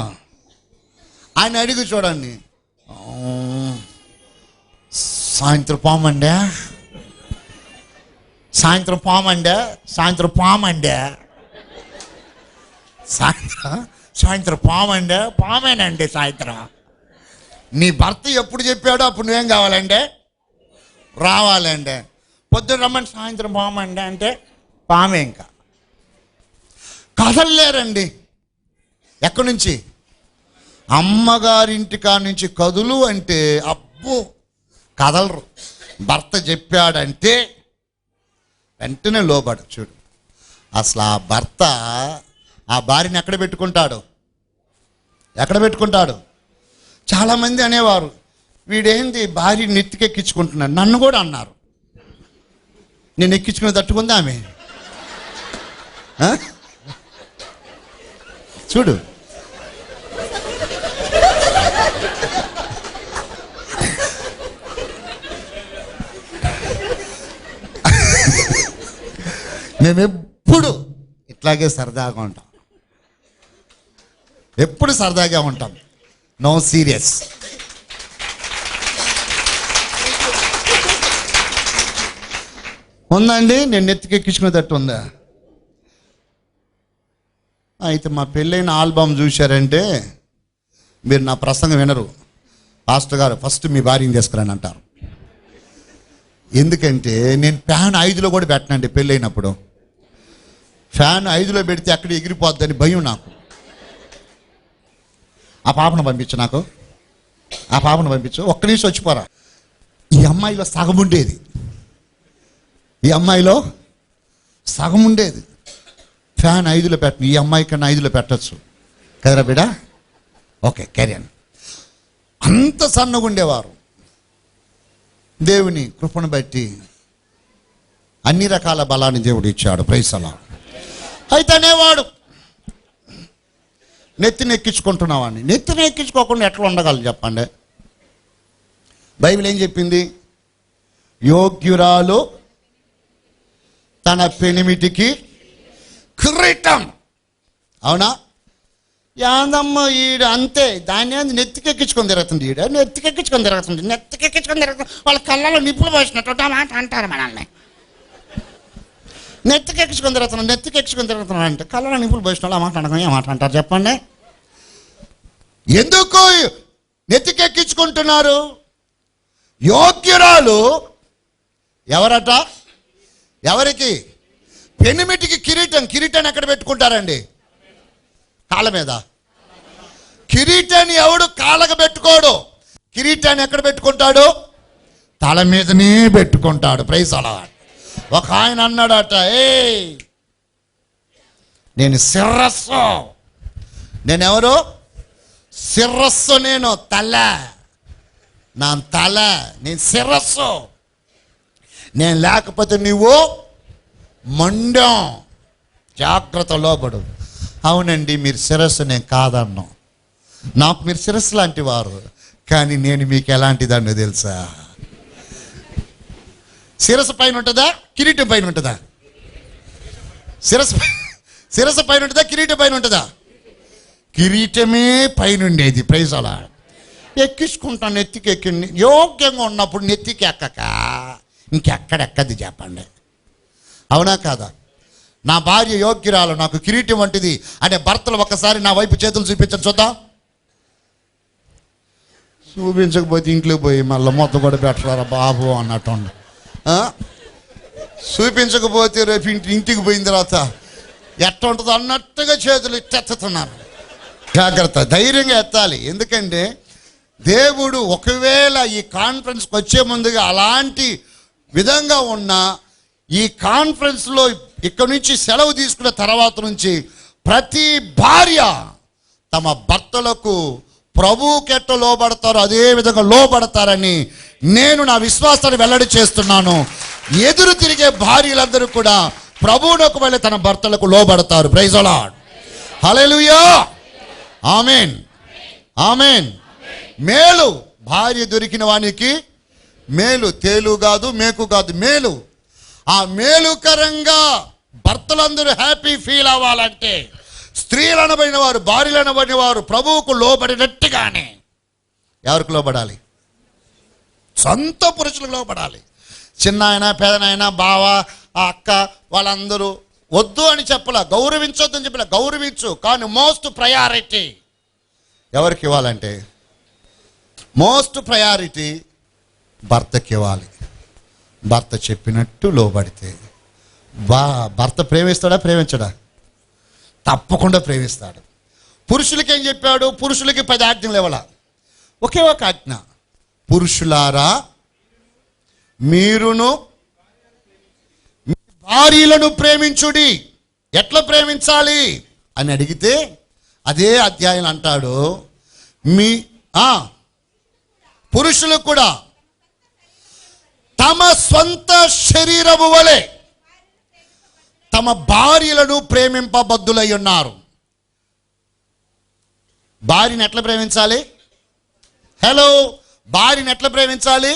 ఆయన అడిగి చూడండి, సాయంత్రం పామండే, సాయంత్రం పామండే, సాయంత్రం పామండే, సాయంత్రం పామండే, పామేనండి సాయంత్రం. నీ భర్త ఎప్పుడు చెప్పాడో అప్పుడు నువ్వేం కావాలంటే రావాలంటే, పొద్దున్న రమ్మని సాయంత్రం పామండే అంటే పామే. ఇంకా కదలలేరండి. ఎక్కడి నుంచి? అమ్మగారింటికా నుంచి కదులు అంటే అబ్బో కదలరు. భర్త చెప్పాడంటే వెంటనే లోబడు. చూడు అసలు ఆ భర్త ఆ భార్యని ఎక్కడ పెట్టుకుంటాడు? ఎక్కడ పెట్టుకుంటాడు? చాలామంది అనేవారు, వీడేంది భార్య నెత్తికెక్కించుకుంటున్నాడు. నన్ను కూడా అన్నారు. నేను ఎక్కించుకుని తట్టుకుంది ఆమె. చూడు మేమెప్పుడు ఇట్లాగే సరదాగా ఉంటాం, ఎప్పుడు సరదాగా ఉంటాం. No serious. ఉందండి, నేను నెత్తికెక్కించుకునేటట్టు ఉందా? అయితే మా పెళ్ళైన ఆల్బమ్ చూశారంటే మీరు నా ప్రసంగం వినరు. పాస్టర్ గారు ఫస్ట్ మీ భార్యని తీసుకురాని అంటారు. ఎందుకంటే నేను ఫ్యాన్ 5లో కూడా పెట్టనండి. పెళ్ళైనప్పుడు ఫ్యాన్ 5లో పెడితే అక్కడ ఎగిరిపోద్దని భయం నాకు. ఆ పాపను పంపించు, నాకు ఆ పాపను పంపించు. ఒక్క నిమిషం వచ్చిపోరా. ఈ అమ్మాయిలో సగం ఉండేది, ఈ అమ్మాయిలో సగం ఉండేది. ఫ్యాన్ 5లో పెట్టను, ఈ అమ్మాయి కన్నా 5లో పెట్టచ్చు కదరా బిడా. ఓకే క్యారియన్. అంత సన్నగా ఉండేవారు. దేవుని కృపను బట్టి అన్ని రకాల బలాన్ని దేవుడు ఇచ్చాడు. ప్రైజ్ అలాడ్. అయితే అనేవాడు, నెత్తిని ఎక్కించుకుంటున్నావాడిని. నెత్తిని ఎక్కించుకోకుండా ఎట్లా ఉండగలరు చెప్పండి? బైబిల్ ఏం చెప్పింది? యోగ్యురాలు తన పెనిమిటికి కిరీటం. అవునా? యాందమ్మ ఈడు అంతే, దాన్ని నెత్తికెక్కించుకొని తిరుగుతుంది. ఈడ నెత్తికెక్కించుకొని తిరుగుతుంది, నెత్తికెక్కించుకొని తిరుగుతుంది. వాళ్ళ కళ్ళలో నిప్పులు పోసినట్టు మాట అంటారు మనల్ని. నెత్తికెక్కించుకొని తిరుగుతున్నాడు, నెత్తికెక్కించుకొని తిరుగుతున్నాడు అంటే కళ్ళలో నిప్పులు పోసిన ఆ మాట అనగా ఏ మాట అంటారు చెప్పండి? ఎందుకు నెత్తికెక్కించుకుంటున్నారు? యోగ్యురాలు ఎవరట? ఎవరికి? పెనిమిటికి కిరీటం. కిరీటాన్ని ఎక్కడ పెట్టుకుంటారండి? కాళ్ళ మీద. కిరీటాన్ని ఎవడు కాళ్ళకు పెట్టుకోడు. కిరీటాన్ని ఎక్కడ పెట్టుకుంటాడు? తల మీదనే పెట్టుకుంటాడు. ప్రైజ్ అలాడ్. ఒక ఆయన అన్నాడట, నేను శిరస్సు. నేనెవరు? శిరస్సు. నేను తల, నా తల, నేను శిరస్సు. నేను లేకపోతే నువ్వు మండం. జాగ్రత్త, లోబడు. అవునండి, మీరు శిరస్సు, నేను కాదన్నాం. నాకు మీరు శిరస్సు లాంటి వారు, కానీ నేను మీకు ఎలాంటిదాన్ని తెలుసా? శిరస్సు పైన ఉంటుందా? కిరీటం పైన ఉంటుందా? శిరస్సు పైన ఉంటుందా? కిరీటం పైన ఉంటుందా? కిరీటమే పైన ఉండేది. ప్రైజ్ అలాడ్. ఎక్కించుకుంటాను, నెత్తికి ఎక్కి యోగ్యంగా ఉన్నప్పుడు నెత్తికి ఎక్కక ఇంకెక్కడెక్కది చెప్పండి? అవునా కాదా? నా భార్య యోగ్యురాలు, నాకు కిరీటం వంటిది అనే భర్తలు ఒక్కసారి నా వైపు చేతులు చూపించండి చూద్దాం. చూపించకపోతే ఇంట్లో పోయి మళ్ళీ మొత్తం కూడా పెట్టరా బాబు అన్నట్టు. చూపించకపోతే రేపు ఇంటికి పోయిన తర్వాత ఎట్ట ఉంటుందో అన్నట్టుగా చేతులు ఎత్తెత్తుతున్నారు. జాగ్రత్త, ధైర్యంగా ఎత్తాలి. ఎందుకంటే దేవుడు ఒకవేళ ఈ కాన్ఫరెన్స్కి వచ్చే ముందుగా అలాంటి విధంగా ఉన్న ఈ కాన్ఫరెన్స్లో ఇక్కడ నుంచి సెలవు తీసుకున్న తర్వాత నుంచి ప్రతి భార్య తమ భర్తలకు ప్రభువుకి ఎట్లా లోబడతారో అదే విధంగా లోబడతారని నేను నా విశ్వాసాన్ని వెల్లడి చేస్తున్నాను. ఎదురు తిరిగే భార్యలందరూ కూడా ప్రభువునకు వెళ్ళి తన భర్తలకు లోబడతారు. Praise the lord. హల్లెలూయా. ఆమేన్, ఆమేన్. మేలు భార్య దొరికిన వానికి మేలు, తేలు కాదు మేకు కాదు, మేలు. ఆ మేలుకరంగా భర్తలందరూ హ్యాపీ ఫీల్ అవ్వాలంటే స్త్రీలు అనబడిన వారు, భార్యలు అనబడిన వారు ప్రభువుకు లోబడినట్టుగానే ఎవరికి లోబడాలి? సొంత పురుషులకు లోబడాలి. చిన్న ఆయన, పెదనాయన, బావ, అక్క వాళ్ళందరూ వద్దు అని చెప్పలే, గౌరవించొద్దు అని చెప్పలే, గౌరవించు. కానీ మోస్ట్ ప్రయారిటీ ఎవరికి ఇవ్వాలంటే మోస్ట్ ప్రయారిటీ భర్తకి ఇవ్వాలి. భర్త చెప్పినట్టు లోబడితే భర్త ప్రేమిస్తాడా? ప్రేమించడా? తప్పకుండా ప్రేమిస్తాడు. పురుషులకి ఏం చెప్పాడు? పురుషులకి 10 ఆజ్ఞలు ఇవ్వాల. ఒకే ఒక ఆజ్ఞ, పురుషులారా మీరును మీ భార్యలను ప్రేమించుడి. ఎట్లా ప్రేమించాలి అని అడిగితే అదే అధ్యాయం అంటాడు, మీ పురుషులు కూడా తమ స్వంత శరీరము వలె తమ భార్యలను ప్రేమింపబద్దులై ఉన్నారు. భార్యను ఎట్లా ప్రేమించాలి? హలో, భార్యను ఎట్లా ప్రేమించాలి?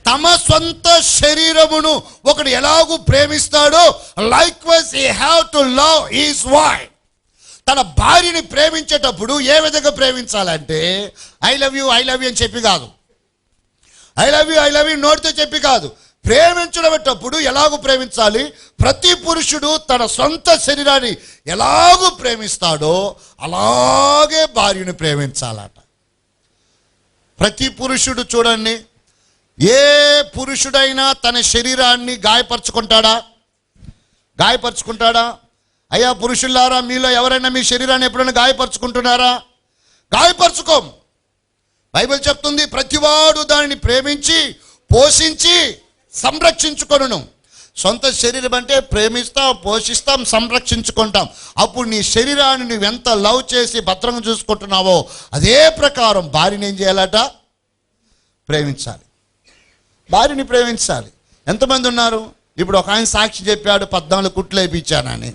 తమ సొంత శరీరమును ఒకడు ఎలాగూ ప్రేమిస్తాడో likewise he have to love his wife. తన భార్యని ప్రేమించేటప్పుడు ఏ విధంగా ప్రేమించాలంటే ఐ లవ్ యూ అని చెప్పి కాదు, ఐ లవ్ యూ నోటితో చెప్పి కాదు. ప్రేమించడమేటప్పుడు ఎలాగూ ప్రేమించాలి? ప్రతి పురుషుడు తన సొంత శరీరాన్ని ఎలాగూ ప్రేమిస్తాడో అలాగే భార్యను ప్రేమించాలట. ప్రతి పురుషుడు చూడండి, ఏ పురుషుడైనా తన శరీరాన్ని గాయపరుచుకుంటాడా? అయ్యా పురుషులారా, మీలో ఎవరైనా మీ శరీరాన్ని ఎప్పుడైనా గాయపరుచుకుంటున్నారా? గాయపరచుకోం. బైబిల్ చెప్తుంది, ప్రతివాడు దానిని ప్రేమించి పోషించి సంరక్షించుకొనును. సొంత శరీరం అంటే ప్రేమిస్తాం, పోషిస్తాం, సంరక్షించుకుంటాం. అప్పుడు నీ శరీరాన్ని నువ్వెంత లవ్ చేసి భద్రంగా చూసుకుంటున్నావో అదే ప్రకారం భార్యని ఏం చేయాలట? ప్రేమించాలి. భార్యని ప్రేమించాలి. ఎంతమంది ఉన్నారు? ఇప్పుడు ఒక ఆయన సాక్షి చెప్పాడు 14 కుట్లు వేయించానని.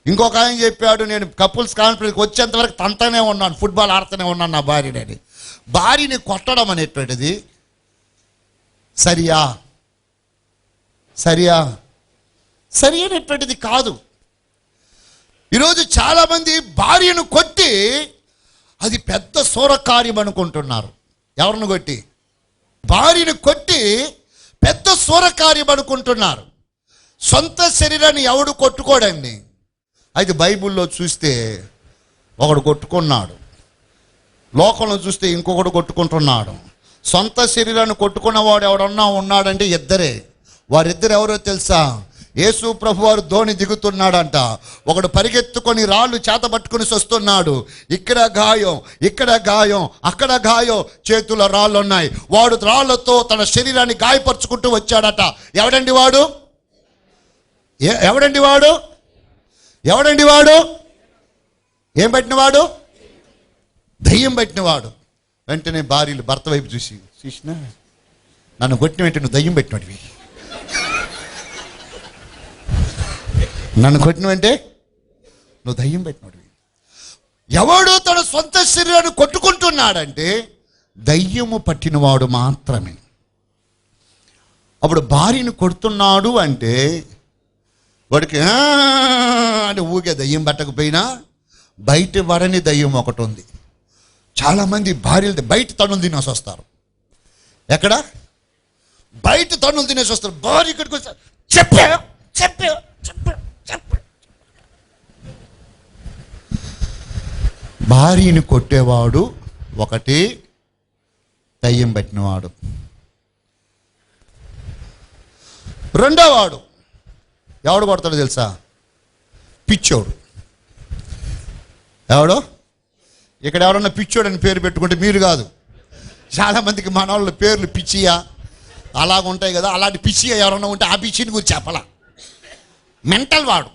ఇంకొక ఆయన చెప్పాడు నేను కపుల్స్ కాన్ఫరెన్స్కి వచ్చేంతవరకు తంతనే ఉన్నాను, ఫుట్బాల్ ఆడుతూనే ఉన్నాను నా భార్యని. భార్యని కొట్టడం అనేటువంటిది సరి అనేటువంటిది కాదు. ఈరోజు చాలామంది భార్యను కొట్టి అది పెద్ద సూరకార్యం అనుకుంటున్నారు. ఎవరిని కొట్టి? భార్యను కొట్టి పెద్ద సూరకార్యం అనుకుంటున్నారు. సొంత శరీరాన్ని ఎవడు కొట్టుకోడండి. అయితే బైబిల్లో చూస్తే ఒకడు కొట్టుకున్నాడు, లోకంలో చూస్తే ఇంకొకడు కొట్టుకుంటున్నాడు. సొంత శరీరాన్ని కొట్టుకున్నవాడు ఎవడన్నా ఉన్నాడంటే ఇద్దరే. వారిద్దరు ఎవరో తెలుసా? యేసు ప్రభు వారు ధోని దిగుతున్నాడంట. ఒకడు పరిగెత్తుకొని రాళ్ళు చేత పట్టుకుని వస్తున్నాడు. ఇక్కడ గాయం, అక్కడ గాయం, చేతుల రాళ్ళు ఉన్నాయి. వాడు రాళ్లతో తన శరీరాన్ని గాయపరుచుకుంటూ వచ్చాడట. ఎవడండి వాడు? ఏం పట్టినవాడు? దయ్యం పట్టినవాడు. వెంటనే భార్యలు భర్త వైపు చూసినా నన్ను కొట్టిన వెంటనే నువ్వు దయ్యం పెట్టినవి, నన్ను కొట్టిన వెంటే నువ్వు దయ్యం పెట్టినవి. ఎవడు తన సొంత శరీరాన్ని కొట్టుకుంటున్నాడంటే దయ్యము పట్టినవాడు మాత్రమే. అప్పుడు భార్యను కొడుతున్నాడు అంటే వాడికి అంటే ఊగే దయ్యం పట్టకపోయినా బయట వరని దయ్యం ఒకటి ఉంది. చాలామంది భార్యలు బయట తన్నులు తినేసి వస్తారు. ఎక్కడ? బయట తన్నులు తినేసి వస్తారు. భార్య ఇక్కడికి వస్తారు, చెప్పా. భార్యని కొట్టేవాడు ఒకటి, దయ్యం పట్టినవాడు. రెండోవాడు ఎవడు కొడతాడో తెలుసా? పిచ్చోడు. ఎవడో? ఇక్కడ ఎవరన్నా పిచ్చోడు అని పేరు పెట్టుకుంటే మీరు కాదు. చాలామందికి మన వాళ్ళ పేర్లు పిచ్చియా, అలాగ ఉంటాయి కదా, అలాంటి పిచ్చి ఎవరన్నా ఉంటే ఆ పిచ్చిని గురించి చెప్పాల. మెంటల్ వాడు,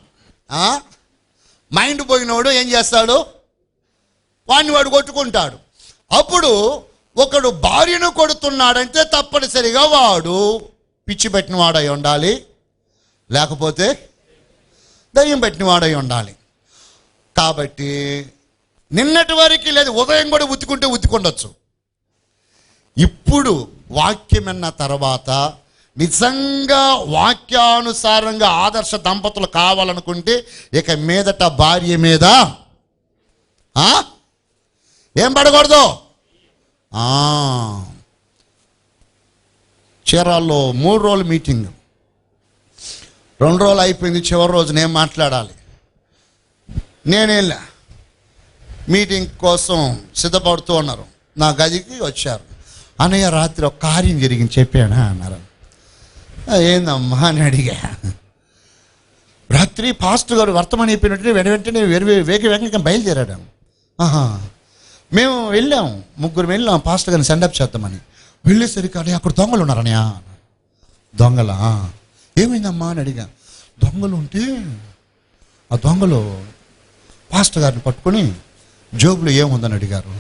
మైండ్ పోయినోడు ఏం చేస్తాడు, వాడిని వాడు కొట్టుకుంటాడు. అప్పుడు ఒకడు భార్యను కొడుతున్నాడంటే తప్పనిసరిగా వాడు పిచ్చి పెట్టిన వాడై ఉండాలి, లేకపోతే దయ్యం పెట్టిన వాడై ఉండాలి. కాబట్టి నిన్నటి వరకు లేదు, ఉదయం కూడా ఉత్తుకుండొచ్చు. ఇప్పుడు వాక్యం విన్న తర్వాత నిజంగా వాక్యానుసారంగా ఆదర్శ దంపతులు కావాలనుకుంటే ఇక మీదట భార్య మీద ఏం పడకూడదు. చీరాల్లో 3 రోజులు మీటింగ్, 2 రోజులు అయిపోయింది, చివరి రోజు నేను మాట్లాడాలి. నేను వెళ్ళా, మీటింగ్ కోసం సిద్ధపడుతూ ఉన్నారు. నా గదికి వచ్చారు. అన్నయ్య రాత్రి ఒక కార్యం జరిగింది చెప్పానా అన్నారు. ఏందమ్మా అని అడిగా. రాత్రి పాస్టర్ గారు వర్తమానం అయిపోయినట్టు వెంటనే వేగంగా బయలుదేరాడు. మేము వెళ్ళాము, 3 వెళ్ళాం పాస్టర్ గారిని సెండప్ చేద్దామని. వెళ్ళేసరికి అనే అక్కడ దొంగలు ఉన్నారనయా. దొంగలా? ఏమైందమ్మా అని అడిగా. దొంగలు ఉంటే ఆ దొంగలు పాస్టర్ గారిని పట్టుకొని జోబులో ఏముందని అడిగారు.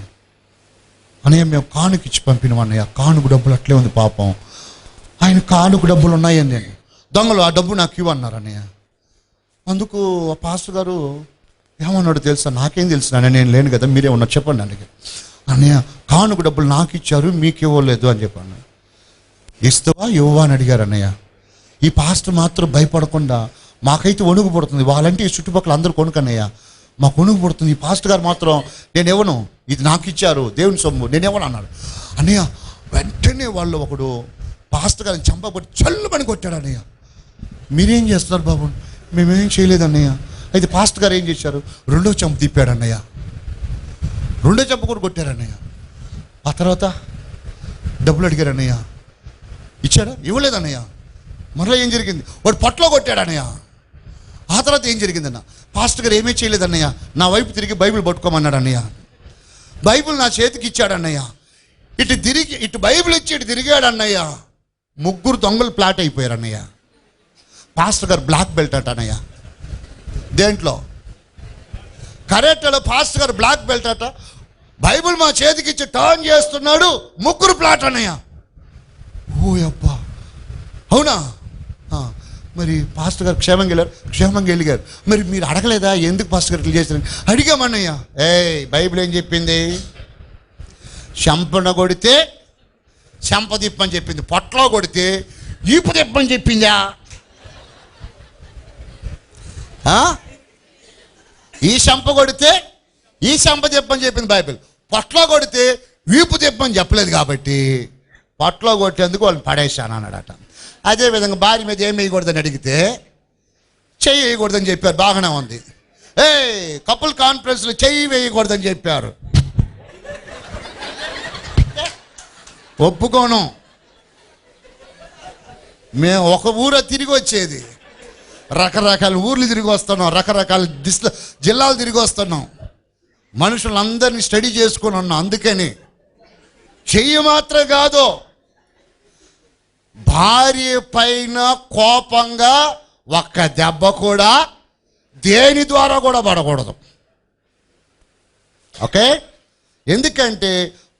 అన్నయ్య మేము కానుక ఇచ్చి పంపినాం అన్నయ్య, కానుక డబ్బులు అట్లే ఉంది పాపం, ఆయన కానుక డబ్బులు ఉన్నాయని. నేను దొంగలు ఆ డబ్బు నాకు ఇవ్వన్నారు అన్నయ్య. అందుకు ఆ పాస్టర్ గారు ఏమన్నాడు తెలుసా? నాకేం తెలుసు అన్నయ్య, నేను లేను కదా, మీరే ఉన్నారు చెప్పండి అన్నయ్య. అన్నయ్య కానుక డబ్బులు నాకు ఇచ్చారు, మీకు ఇవ్వలేదు అని చెప్పాను. ఇస్తావా ఇవ్వవా అని అడిగారు అన్నయ్య. ఈ పాస్టర్ మాత్రం భయపడకుండా, మాకైతే వణుకు పుడుతుంది, వాళ్ళంటే ఈ చుట్టుపక్కల అందరూ కొనుకన్నయ్య, మాకు వణుకు పుడుతుంది. ఈ పాస్టర్ గారు మాత్రం నేను ఇవ్వను, ఇది నాకు ఇచ్చారు దేవుని సొమ్ము, నేను ఇవ్వను అన్నాడు. అన్నయ్య వెంటనే వాళ్ళు ఒకడు పాస్టర్ గారిని చంపబట్టి చల్లుమని కొట్టాడు. అన్నయ్య మీరేం చేస్తున్నారు బాబు? మేమేం చేయలేదు అన్నయ్య. అయితే పాస్టర్ గారు ఏం చేశారు? 2వ చంప తిప్పాడు అన్నయ్య, 2వ చంప కూడా కొట్టారు అన్నయ్య. ఆ తర్వాత డబ్బులు అడిగారు అన్నయ్య, ఇచ్చాడా? ఇవ్వలేదు అన్నయ్య. మరలా ఏం జరిగింది? వాడు పొట్టలో కొట్టాడు అన్నయ్య. ఆ తర్వాత ఏం జరిగిందన్న? పాస్టర్ గారు ఏమీ చేయలేదు అన్నయ్య, నా వైపు తిరిగి బైబిల్ పట్టుకోమన్నాడు అన్నయ్య. బైబిల్ నా చేతికి ఇచ్చాడు అన్నయ్య. ఇటు బైబిల్ ఇచ్చి ఇటు తిరిగాడు అన్నయ్య. 3 దొంగలు ప్లాట్ అయిపోయారు అన్నయ్య. పాస్టర్ గారు బ్లాక్ బెల్ట్ అట అన్నయ్య. దేంట్లో? కరెక్ట్లో పాస్టర్ గారు బ్లాక్ బెల్ట్ అట. బైబిల్ మా చేతికి ఇచ్చి టర్న్ చేస్తున్నాడు, 3 ప్లాట్ అన్నయ్య. ఓ అబ్బా, అవునా? మరి పాస్టర్ గారు క్షేమంగా వెళ్ళారు. మరి మీరు అడగలేదా ఎందుకు పాస్టర్ గారు ఇట్లా చేశారు? అడిగామన్నయ్య. బైబిల్ ఏం చెప్పింది? చెంపన కొడితే చెంప తిప్పని చెప్పింది, పొట్టలో కొడితే ఈపు తిప్పని చెప్పిందా? ఈ చెంప కొడితే ఈ చెంప తిప్పని చెప్పింది బైబిల్, పొట్టలో కొడితే వీపు తిప్పని చెప్పలేదు. కాబట్టి పొట్టలో కొట్టేందుకు వాళ్ళని పడేశాను అన్నాడట. అదేవిధంగా భార్య మీద ఏం వేయకూడదని అడిగితే చెయ్యి వేయకూడదని చెప్పారు. బాగానే ఉంది. కపుల్ కాన్ఫరెన్స్లో చెయ్యి వేయకూడదని చెప్పారు. ఒప్పుకోను. మేము ఒక ఊరు తిరిగి వచ్చేది, రకరకాల ఊర్లు తిరిగి వస్తున్నాం, రకరకాల జిల్లాలు తిరిగి వస్తున్నాం, మనుషులందరినీ స్టడీ చేసుకుని ఉన్నాం. అందుకని చెయ్యి మాత్రం కాదు, భార్య పైన కోపంగా ఒక్క దెబ్బ కూడా దేని ద్వారా కూడా పడకూడదు. ఓకే? ఎందుకంటే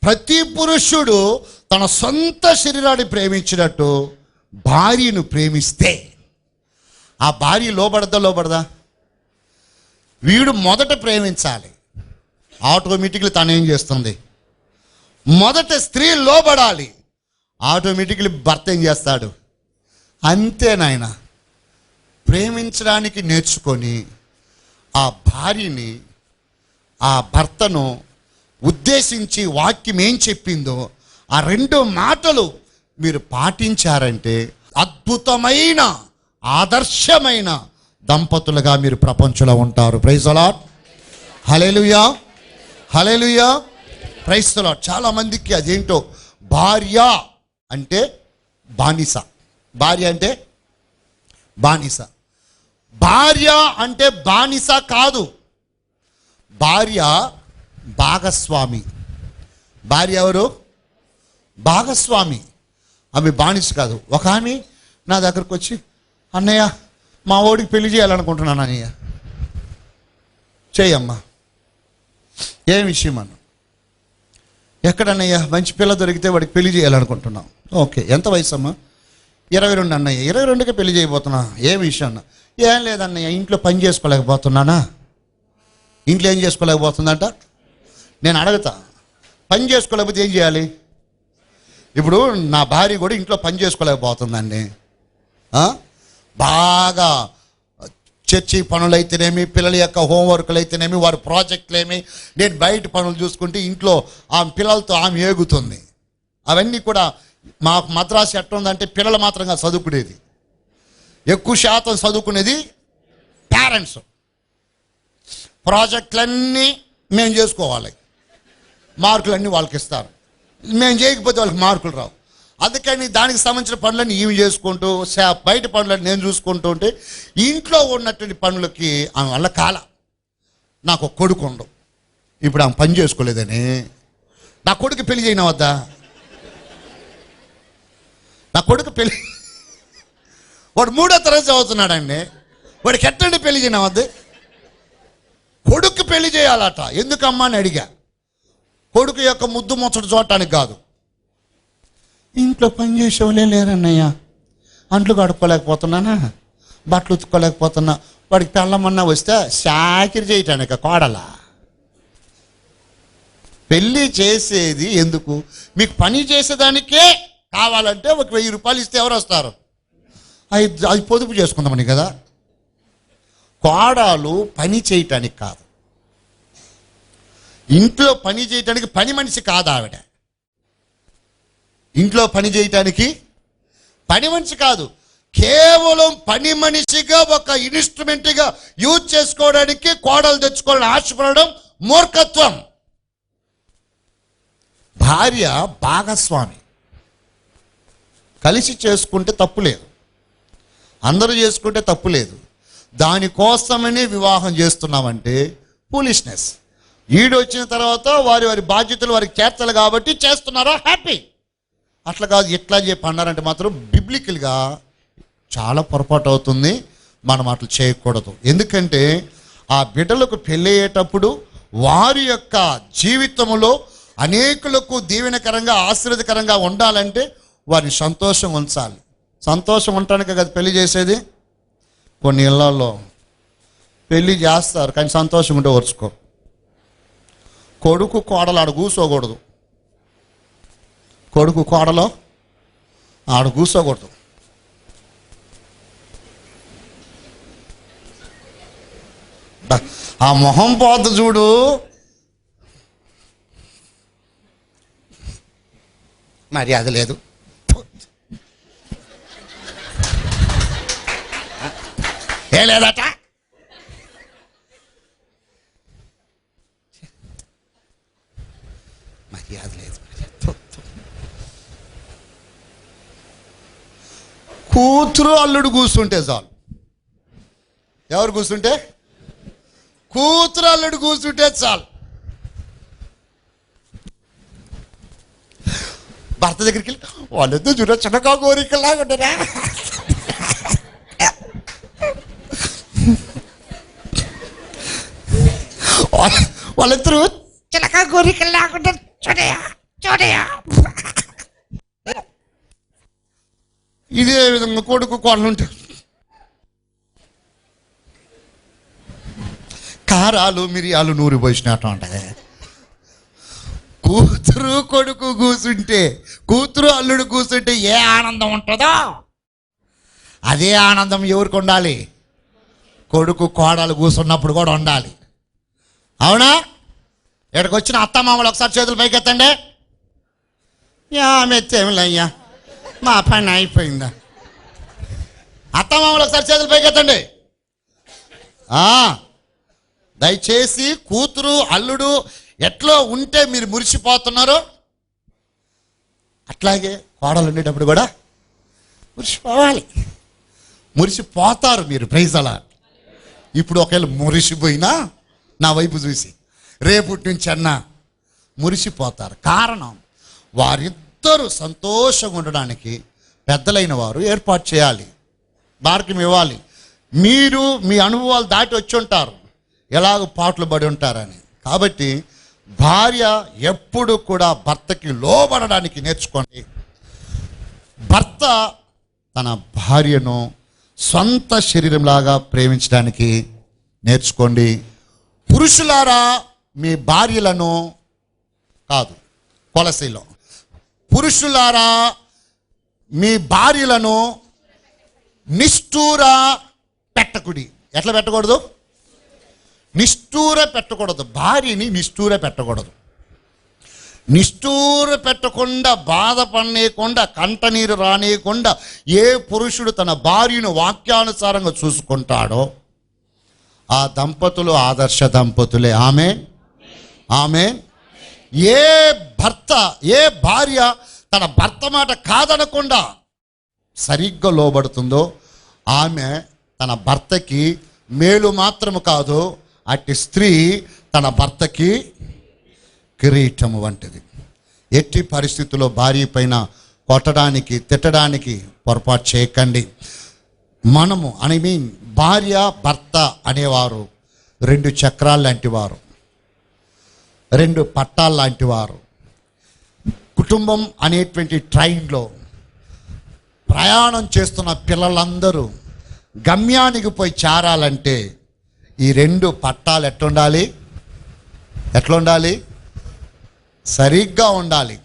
ప్రతి పురుషుడు తన సొంత శరీరాన్ని ప్రేమించినట్టు భార్యను ప్రేమిస్తే ఆ భార్య లోబడదా? వీడు మొదట ప్రేమించాలి, ఆటోమేటిక్లీ తను ఏం చేస్తుంది? మొదట స్త్రీ లోబడాలి, ఆటోమేటిక్లీ భర్త ఏం చేస్తాడు? అంతే నాయన. ప్రేమించడానికి నేర్చుకొని ఆ భార్యని, ఆ భర్తను ఉద్దేశించి వాక్యం ఏం చెప్పిందో ఆ 2 మాటలు మీరు పాటించారంటే అద్భుతమైన ఆదర్శమైన దంపతులుగా మీరు ప్రపంచంలో ఉంటారు. Praise the lord. Hallelujah, hallelujah, praise the lord. చాలామందికి అదేంటో, భార్య అంటే బానిస, భార్య అంటే బానిస. భార్య అంటే బానిస కాదు, భార్య భాగస్వామి. భార్య ఎవరు? భాగస్వామి. ఆమె బానిస కాదు. ఒక ఆమె నా దగ్గరకు వచ్చి, అన్నయ్య మా ఓడికి పెళ్లి చేయాలనుకుంటున్నాను అన్నయ్య. చేయమ్మా, ఏం విషయం అన్న. ఎక్కడన్నయ్య మంచి పిల్ల దొరికితే వాడికి పెళ్లి చేయాలనుకుంటున్నాం. ఓకే, ఎంత వయసు అమ్మా? 22 అన్నయ్య. 22కే పెళ్లి చేయబోతున్నా. ఏ విషయం అన్న? ఏం లేదన్నయ్య, ఇంట్లో పని చేసుకోలేకపోతున్నానా. ఇంట్లో ఏం చేసుకోలేకపోతుందంట? నేను అడుగుతా, పని చేసుకోలేకపోతే ఏం చేయాలి? ఇప్పుడు నా భార్య కూడా ఇంట్లో పని చేసుకోలేకపోతుందండి. బాగా చర్చి పనులు అయితేనేమి, పిల్లల యొక్క హోంవర్క్లు అయితేనేమి, వారి ప్రాజెక్టులేమి, నేను బయట పనులు చూసుకుంటే ఇంట్లో ఆమె పిల్లలతో ఆమె ఏగుతుంది. అవన్నీ కూడా మాకు మద్రాసు ఎట్లా ఉందంటే పిల్లలు మాత్రంగా చదువుకునేది, ఎక్కువ శాతం చదువుకునేది పేరెంట్స్. ప్రాజెక్టులన్నీ మేము చేసుకోవాలి, మార్కులన్నీ వాళ్ళకి ఇస్తారు. మేము చేయకపోతే వాళ్ళకి మార్కులు రావు. అందుకని దానికి సంబంధించిన పనులన్నీ ఈమె చేసుకుంటూ, బయట పనులన్నీ నేను చూసుకుంటూ ఉంటే ఇంట్లో ఉన్నటువంటి పనులకి ఆమె వల్ల కాల. నాకు ఒక కొడుకు ఉండు, ఇప్పుడు ఆమె పని చేసుకోలేదని నా కొడుకు పెళ్లి చేయన వద్దా? నా కొడుకు పెళ్లి, వాడు 3వ తరగతి చదువుతున్నాడండి, వాడికి ఎట్టండి పెళ్లి చేయన వద్దు? కొడుకు పెళ్లి చేయాలట. ఎందుకమ్మా అని అడిగా. కొడుకు యొక్క ముద్దు ముచ్చట చూడటానికి కాదు. ఇంట్లో పని చేసేవాళ్ళే లేరన్నయ్య, అంట్లు కడుక్కోలేకపోతున్నానా, బట్టలు ఉతుక్కోలేకపోతున్నా. వాడికి పెళ్ళమన్నా వస్తే చాకిరి చేయటానిక కోడలా? పెళ్ళి చేసేది ఎందుకు? మీకు పని చేసేదానికే కావాలంటే ఒక 1000 రూపాయలు ఇస్తే ఎవరు వస్తారు? అది పొదుపు చేసుకుందామని కదా. కోడలు పని చేయటానికి కాదు, ఇంట్లో పని చేయటానికి పని మనిషి కాదు ఆవిడ. ఇంట్లో పని చేయటానికి పని మనిషి కాదు, కేవలం పని మనిషిగా ఒక ఇన్స్ట్రుమెంట్గా యూజ్ చేసుకోవడానికి కోడలు తెచ్చుకోవాలని ఆశపడడం మూర్ఖత్వం. భార్య భాగస్వామి, కలిసి చేసుకుంటే తప్పు లేదు, అందరూ చేసుకుంటే తప్పు లేదు. దానికోసమనే వివాహం చేస్తున్నామంటే ఫూలిష్నెస్. ఈడు వచ్చిన తర్వాత వారి వారి బాధ్యతలు వారికి చేర్చాలి కాబట్టి చేస్తున్నారా, హ్యాపీ. అట్లా కాదు ఎట్లా చెప్పి అన్నారంటే మాత్రం బిబ్లికల్గా చాలా పొరపాటు అవుతుంది. మనం అట్లా చేయకూడదు. ఎందుకంటే ఆ బిడ్డలకు పెళ్ళయ్యేటప్పుడు వారి యొక్క జీవితంలో అనేకులకు దీవెనకరంగా ఆశీర్వదకరంగా ఉండాలంటే వారిని సంతోషం ఉంచాలి. సంతోషం ఉండటానికి కదా పెళ్లి చేసేది. కొన్ని ఇళ్లలో పెళ్ళి చేస్తారు కానీ సంతోషం ఉంటే ఓర్చుకో. కొడుకు కోడలు ఆడ కూర్చోకూడదు, కొడుకు కోడలో ఆడ కూర్చోకూడదు. ఆ మొహం పోద్దు చూడు, మరి అది లేదు. ఏ లేదట, మరి అది లేదు. కూతురు అల్లుడు కూర్చుంటే చాలు. ఎవరు కూర్చుంటే? కూతురు అల్లుడు కూర్చుంటే చాలు. భర్త దగ్గరికి వెళ్ళి వాళ్ళతో చూడ చిన్నగా కోరికలాగా ఉంటారా, వాళ్ళిద్దరూ చిన్నగా కోరికలాగా ఉంటారు. చూడయా చూడయా. ఇదే విధంగా కొడుకు కోడలు ఉంటారు. కారాలు మిరియాలు నూరి పోసినట్టు ఉంటుంది. కూతురు కొడుకు కూర్చుంటే, కూతురు అల్లుడు కూర్చుంటే ఏ ఆనందం ఉంటుందో అదే ఆనందం ఎవరికి ఉండాలి? కొడుకు కోడలు కూర్చున్నప్పుడు కూడా ఉండాలి. అవునా? ఇక్కడికి వచ్చిన అత్తమామలు ఒకసారి చేతులు పైకెత్తండి. మెత్తేమిలయ్యా, మా పని అయిపోయిందా? అత్తమామలు ఒకసారి చేతులు పైకెత్తండి. దయచేసి కూతురు అల్లుడు ఎట్లా ఉంటే మీరు మురిసిపోతున్నారో అట్లాగే కోడలు ఉండేటప్పుడు కూడా మురిసిపోవాలి. మురిసిపోతారు మీరు. ప్రైజ్ అలా. ఇప్పుడు ఒకవేళ మురిసిపోయినా నా వైపు చూసి రేపటి నుంచి అన్నా మురిసిపోతారు. కారణం ఇద్దరు సంతోషంగా ఉండడానికి పెద్దలైన వారు ఏర్పాటు చేయాలి, మార్గం ఇవ్వాలి. మీరు మీ అనుభవాలు దాటి వచ్చి ఉంటారు, ఎలాగో పాటలు పడి ఉంటారని. కాబట్టి భార్య ఎప్పుడు కూడా భర్తకి లోబడడానికి నేర్చుకోండి. భర్త తన భార్యను సొంత శరీరంలాగా ప్రేమించడానికి నేర్చుకోండి. పురుషులారా మీ భార్యలను కాదు, కొలసీలో, పురుషులారా మీ భార్యలను నిష్ఠూర పెట్టకుడి. ఎట్లా పెట్టకూడదు? నిష్ఠూర పెట్టకూడదు. భార్యని నిష్ఠూర పెట్టకూడదు. నిష్ఠూర పెట్టకుండా, బాధపడనీయకుండా, కంటనీరు రానియకుండా ఏ పురుషుడు తన భార్యను వాక్యానుసారంగా చూసుకుంటాడో ఆ దంపతులు ఆదర్శ దంపతులే. ఆమేన్, ఆమేన్. ఏ భర్త, ఏ భార్య తన భర్త మాట కాదనకుండా సరిగ్గా లోబడుతుందో ఆమె తన భర్తకి మేలు మాత్రము కాదు, అట్టి స్త్రీ తన భర్తకి కిరీటము వంటిది. ఎట్టి పరిస్థితుల్లో భార్య పైన కొట్టడానికి, తిట్టడానికి పొరపాటు చేయకండి. మనము భార్య భర్త అనేవారు రెండు చక్రాలు లాంటి వారు, రెండు పట్టాలు లాంటి వారు. కుటుంబం అనేటువంటి ట్రైన్లో ప్రయాణం చేస్తున్న పిల్లలందరూ గమ్యానికి పోయి చేరాలంటే ఈ రెండు పట్టాలు ఎట్లా ఉండాలి? సరిగ్గా ఉండాలి.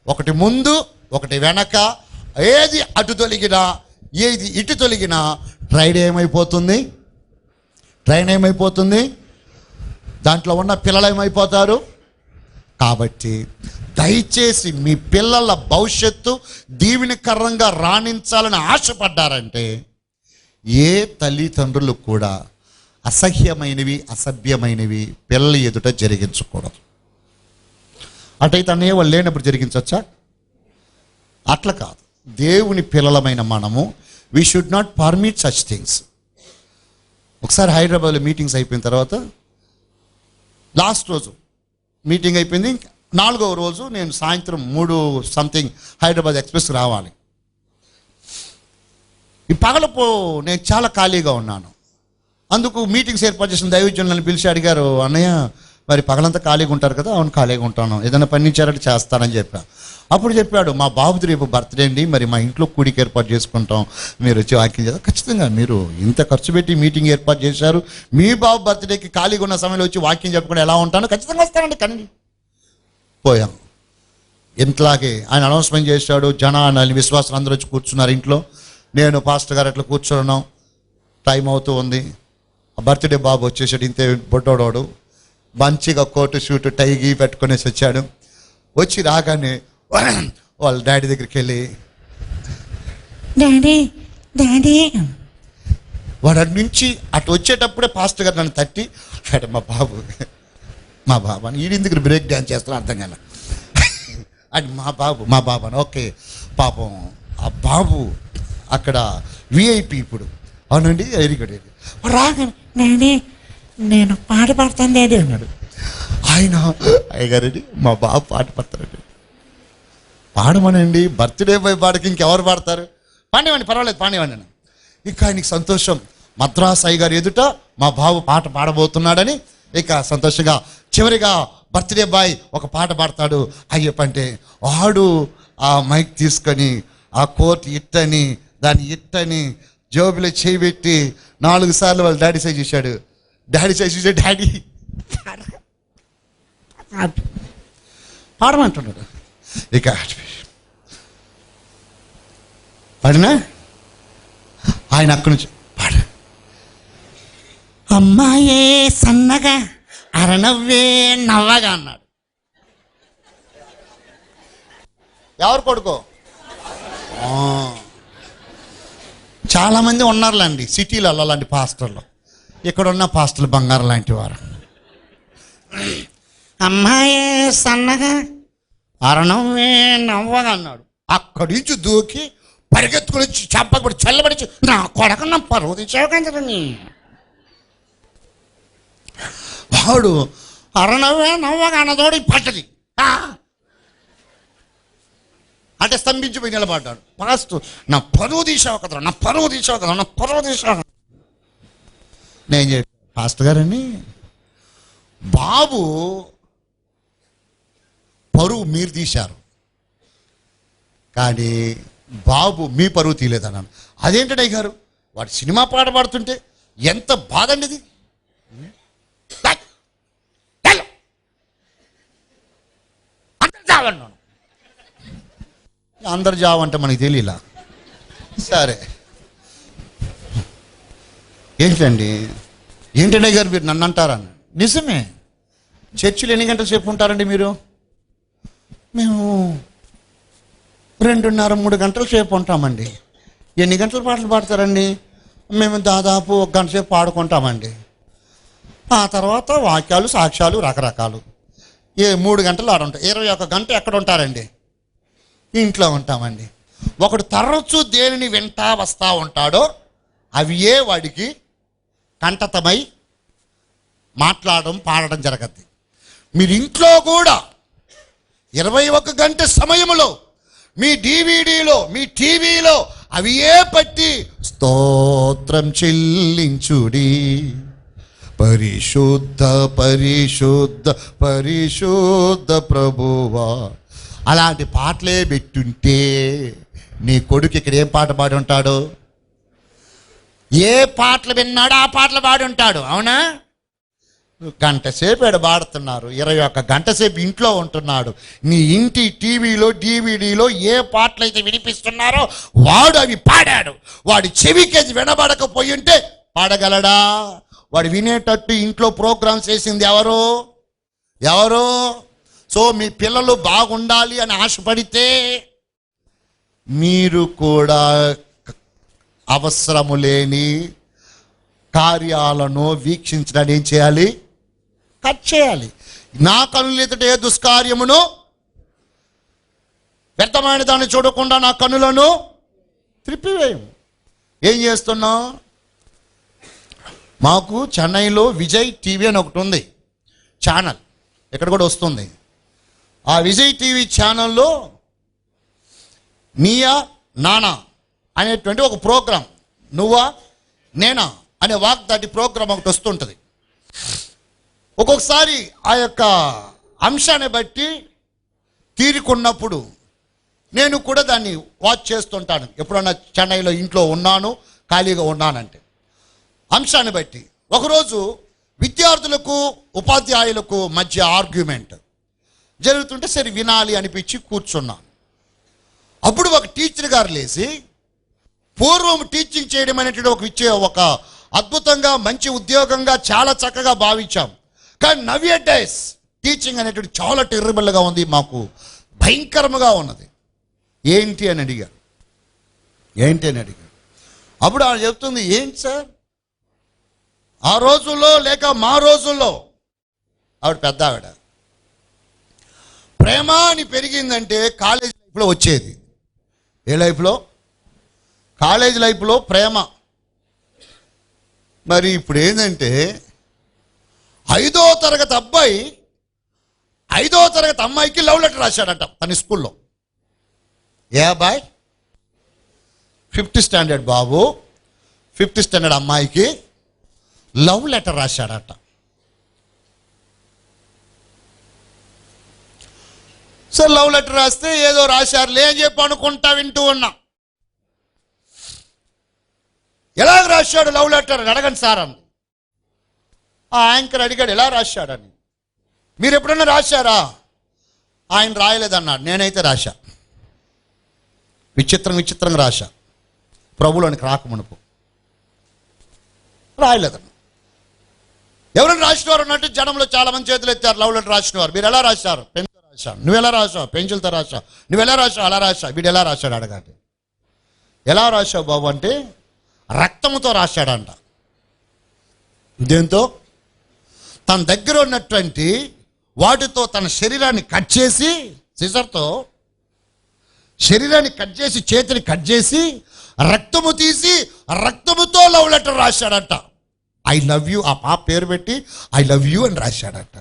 ఒకటి ముందు, ఒకటి వెనక. ఏది అటు తొలగినా, ఏది ఇటు తొలగినా ట్రైన్ ఏమైపోతుంది? దాంట్లో ఉన్న పిల్లలు ఏమైపోతారు? కాబట్టి దయచేసి మీ పిల్లల భవిష్యత్తు దీవెనకరంగా రాణించాలని ఆశపడ్డారంటే ఏ తల్లిదండ్రులు కూడా అసహ్యమైనవి, అసభ్యమైనవి పిల్లల ఎదుట జరిగించకూడదు. అటైతే అన్నయ్య వాళ్ళు లేనప్పుడు జరిగించవచ్చా? అట్లా కాదు. దేవుని పిల్లలమైన మనము we should not permit such things. ఒకసారి హైదరాబాద్లో మీటింగ్స్ అయిపోయిన తర్వాత లాస్ట్ రోజు మీటింగ్ అయిపోయింది, 4వ రోజు నేను సాయంత్రం 3 సంథింగ్ హైదరాబాద్ ఎక్స్ప్రెస్ రావాలి. ఈ పగలపో నేను చాలా ఖాళీగా ఉన్నాను. అందుకు మీటింగ్స్ ఏర్పాటు చేసిన దైవజనులను పిలిచి అడిగారు, అన్నయ్య మరి పగలంతా ఖాళీగా ఉంటారు కదా? అవును, ఖాళీగా ఉంటాను, ఏదైనా పని ఇచ్చారంటే చేస్తానని చెప్పా. అప్పుడు చెప్పాడు, మా బాబుది రేపు బర్త్డే అండి, మరి మా ఇంట్లో కూడికి ఏర్పాటు చేసుకుంటాం, మీరు వచ్చి వాకింగ్ చేస్తారు. ఖచ్చితంగా మీరు ఇంత ఖర్చు పెట్టి మీటింగ్ ఏర్పాటు చేశారు, మీ బాబు బర్త్డేకి ఖాళీగా ఉన్న సమయంలో వచ్చి వాకింగ్ చెప్పకుండా ఎలా ఉంటాను? ఖచ్చితంగా వస్తానండి. కానీ పోయాం. ఇంట్లాగే ఆయన అనౌన్స్మెంట్ చేశాడు, జనాన్ని విశ్వాసాలు అందరూ వచ్చి కూర్చున్నారు ఇంట్లో. నేను పాస్టర్ గారు అట్లా కూర్చున్నాం. టైం అవుతూ ఉంది. బర్త్డే బాబు వచ్చేసాడు, ఇంతే బొడ్డోడోడు, మంచిగా కోటు షూటు టై గీ పెట్టుకునేసి వచ్చాడు. వచ్చి రాగానే వాళ్ళ డాడీ దగ్గరికి వెళ్ళి, డాడీ డాడీ, వాడు అటు నుంచి అటు వచ్చేటప్పుడే పాస్టర్ గారు నన్ను తట్టి, అక్కడ మా బాబు అని ఈడి దగ్గర బ్రేక్ డ్యాన్స్ చేస్తున్నా అర్థం కాల. అది మా బాబు అని. ఓకే, పాపం ఆ బాబు అక్కడ విఐపి ఇప్పుడు. అవునండి, ఎరిగడు. రాగానే డాడీ నేను పాట పాడతాను డాడీ అన్నాడు. అయ్యగారండి మా బాబు పాట పాడతారండి. పాడమనండి, బర్త్డే బాయ్ పాడకి ఇంకెవరు పాడతారు? పాడేవండి, పర్వాలేదు పాడేవండి. ఇక ఆయనకి సంతోషం. మద్రాస్ అయ్య గారు ఎదుట మా బాబు పాట పాడబోతున్నాడని ఇక సంతోషంగా. చివరిగా బర్త్డే బాయ్ ఒక పాట పాడతాడు అయ్యప్పంటే, వాడు ఆ మైక్ తీసుకొని ఆ కోట్ ఇట్టని దాన్ని ఇట్టని జోబులో చేయబెట్టి 4 సార్లు వాళ్ళ డాడీ సైజ్ చూశాడు. డాడీ పాడమంటున్నాడు. ఇక పాడినా ఆయన అక్కడి నుంచి పాడు, అమ్మాయే సన్నగా అరనవ్వే నవ్వగా అన్నాడు. ఎవరు కొడుకో? చాలామంది ఉన్నారులేండి సిటీలలో అలాంటి పాస్టర్లు. ఇక్కడ ఉన్న పాస్టర్లు బంగారం లాంటి వారు. అమ్మాయే సన్నగా అరణవే నవ్వగా అన్నాడు. అక్కడి నుంచి దూకి పరిగెత్తుకుని వచ్చి చంపకూడదు చల్లబడిచి, నా కొడక నా పరువు తీసేవని వాడు అరణవే నవ్వగా అన్నదోడి పట్టది. అంటే స్తంభించిపోయి నిలబడ్డాడు. పాస్టర్ నా పరువు తీసావు కదరా, నా పరువు తీసావు కదా, నా పరువు తీసావు. నేను చెప్పాను, పాస్టర్ గారని బాబు పరువు మీరు తీశారు, కానీ బాబు మీ పరువు తీయలేదన్నాను. అదేంటంటే గారు, వాడు సినిమా పాట పాడుతుంటే ఎంత బాధ అండి ఇది. అందరు జావంటే మనకి తెలియలా. సరే ఏంటండి గారు మీరు నన్ను అంటారని. నిజమే, చర్చిలో ఎన్ని గంటల సేపు ఉంటారండి మీరు? మేము 2.5-3 గంటల సేపు ఉంటామండి. ఎన్ని గంటల పాటలు పాడతారండి? మేము దాదాపు 1 గంట సేపు పాడుకుంటామండి. ఆ తర్వాత వాక్యాలు సాక్ష్యాలు రకరకాలు 3 గంటలు ఆడుంటాం. 21 గంట ఎక్కడ ఉంటారండి? ఇంట్లో ఉంటామండి. ఒకడు తరచూ దేనిని వింటా వస్తూ ఉంటాడో అవి వాడికి కంటతమై మాట్లాడడం పాడడం జరగద్ది. మీరు ఇంట్లో కూడా 21 గంట సమయంలో మీ డివిడిలో మీ టీవీలో అవి పట్టి స్తోత్రం చెల్లించుడి, పరిశుద్ధ పరిశుద్ధ పరిశుద్ధ ప్రభువా, అలాంటి పాటలే పెట్టుంటే నీ కొడుకు ఇక్కడ ఏం పాట పాడి ఉంటాడు? ఏ పాటలు విన్నాడో ఆ పాటలు పాడి ఉంటాడు. అవునా? గంట సేపు ఇక్కడ పాడుతున్నారు, 21 గంట సేపు ఇంట్లో ఉంటున్నాడు. నీ ఇంటి టీవీలో డివిడిలో ఏ పాటలు అయితే వినిపిస్తున్నారో వాడు అవి పాడాడు. వాడి చెవికి వినబడకపోయి ఉంటే పాడగలడా? వాడు వినేటట్టు ఇంట్లో ప్రోగ్రామ్స్ చేసింది ఎవరు? సో మీ పిల్లలు బాగుండాలి అని ఆశపడితే మీరు కూడా అవసరము లేని కార్యాలను వీక్షించడానికి ఏం చేయాలి? కట్ చేయాలి. నా కనులు ఎదుట ఏ దుష్కార్యమును వ్యర్థమైన దాన్ని చూడకుండా నా కనులను త్రిప్పివేయము. ఏం చేస్తున్నాం? మాకు చెన్నైలో విజయ్ టీవీ అని ఒకటి ఉంది ఛానల్, ఇక్కడ కూడా వస్తుంది. ఆ విజయ్ టీవీ ఛానల్లో నీయా నానా అనేటువంటి ఒక ప్రోగ్రాం, నువ్వా నేనా అనే వాగ్దాటి ప్రోగ్రాం ఒకటి వస్తుంటుంది. ఒక్కొక్కసారి ఆ యొక్క అంశాన్ని బట్టి తీరుకున్నప్పుడు నేను కూడా దాన్ని వాచ్ చేస్తుంటాను. ఎప్పుడన్నా చెన్నైలో ఇంట్లో ఉన్నాను, ఖాళీగా ఉన్నానంటే అంశాన్ని బట్టి. ఒకరోజు విద్యార్థులకు ఉపాధ్యాయులకు మధ్య ఆర్గ్యుమెంట్ జరుగుతుంటే సరే వినాలి అనిపించి కూర్చున్నాను. అప్పుడు ఒక టీచర్ గారు లేచి, పూర్వం టీచింగ్ చేయడం అనేటువంటి ఒక అద్భుతంగా మంచి ఉద్యోగంగా చాలా చక్కగా భావించాం, కానీ నవ్య డేస్ టీచింగ్ అనేటువంటి చాలా టెర్రబుల్గా ఉంది, మాకు భయంకరంగా ఉన్నది. ఏంటి అని అడిగారు. అప్పుడు ఆవిడ చెప్తుంది, ఏంటి సార్ ఆ రోజుల్లో లేక మా రోజుల్లో, ఆవిడ పెద్ద ఆవిడ, ప్రేమ అని పెరిగిందంటే కాలేజ్ లైఫ్లో వచ్చేది. ఏ లైఫ్లో? కాలేజ్ లైఫ్లో ప్రేమ. మరి ఇప్పుడు ఏంటంటే 5వ తరగతి అబ్బాయి 5వ తరగతి అమ్మాయికి లవ్ లెటర్ రాశాడట తన స్కూల్లో. ఏ అబ్బాయి? 5th స్టాండర్డ్ బాబు 5th స్టాండర్డ్ అమ్మాయికి లవ్ లెటర్ రాశాడట. సార్ లవ్ లెటర్ రాస్తే ఏదో రాశారులే అని చెప్పి అనుకుంటా వింటూ ఉన్నా. ఎలాగ రాశాడు లవ్ లెటర్ అడగండి సార్ అని ఆ యాంకర్ అడిగాడు. ఎలా రాశాడని. మీరు ఎప్పుడన్నా రాశారా? ఆయన రాయలేదన్నాడు. నేనైతే రాశా, విచిత్రంగా రాశా. ప్రభులోనికి రాకమునుపు రాయలేదన్న. ఎవరైనా రాసిన వారు ఉన్నట్టు జనంలో చాలా మంది చేతులు ఎత్తారు. లవ్ లెటర్ రాసిన వారు. మీరు ఎలా రాశారు? పెన్తో రాశాను. నువ్వు ఎలా రాశావు? పెన్సిల్తో రాశావు. నువ్వు ఎలా రాశావు? అలా రాశా. వీడు ఎలా రాశాడు అడగండి. ఎలా రాశావు బాబు అంటే రక్తముతో రాశాడంట. దేంతో? తన దగ్గర ఉన్నటువంటి వాటితో తన శరీరాన్ని కట్ చేసి, సిజర్తో శరీరాన్ని కట్ చేసి, చేతిని కట్ చేసి, రక్తము తీసి రక్తముతో లవ్ లెటర్ రాశాడట. ఐ లవ్ యూ, ఆ పాప పేరు పెట్టి ఐ లవ్ యూ అని రాశాడట.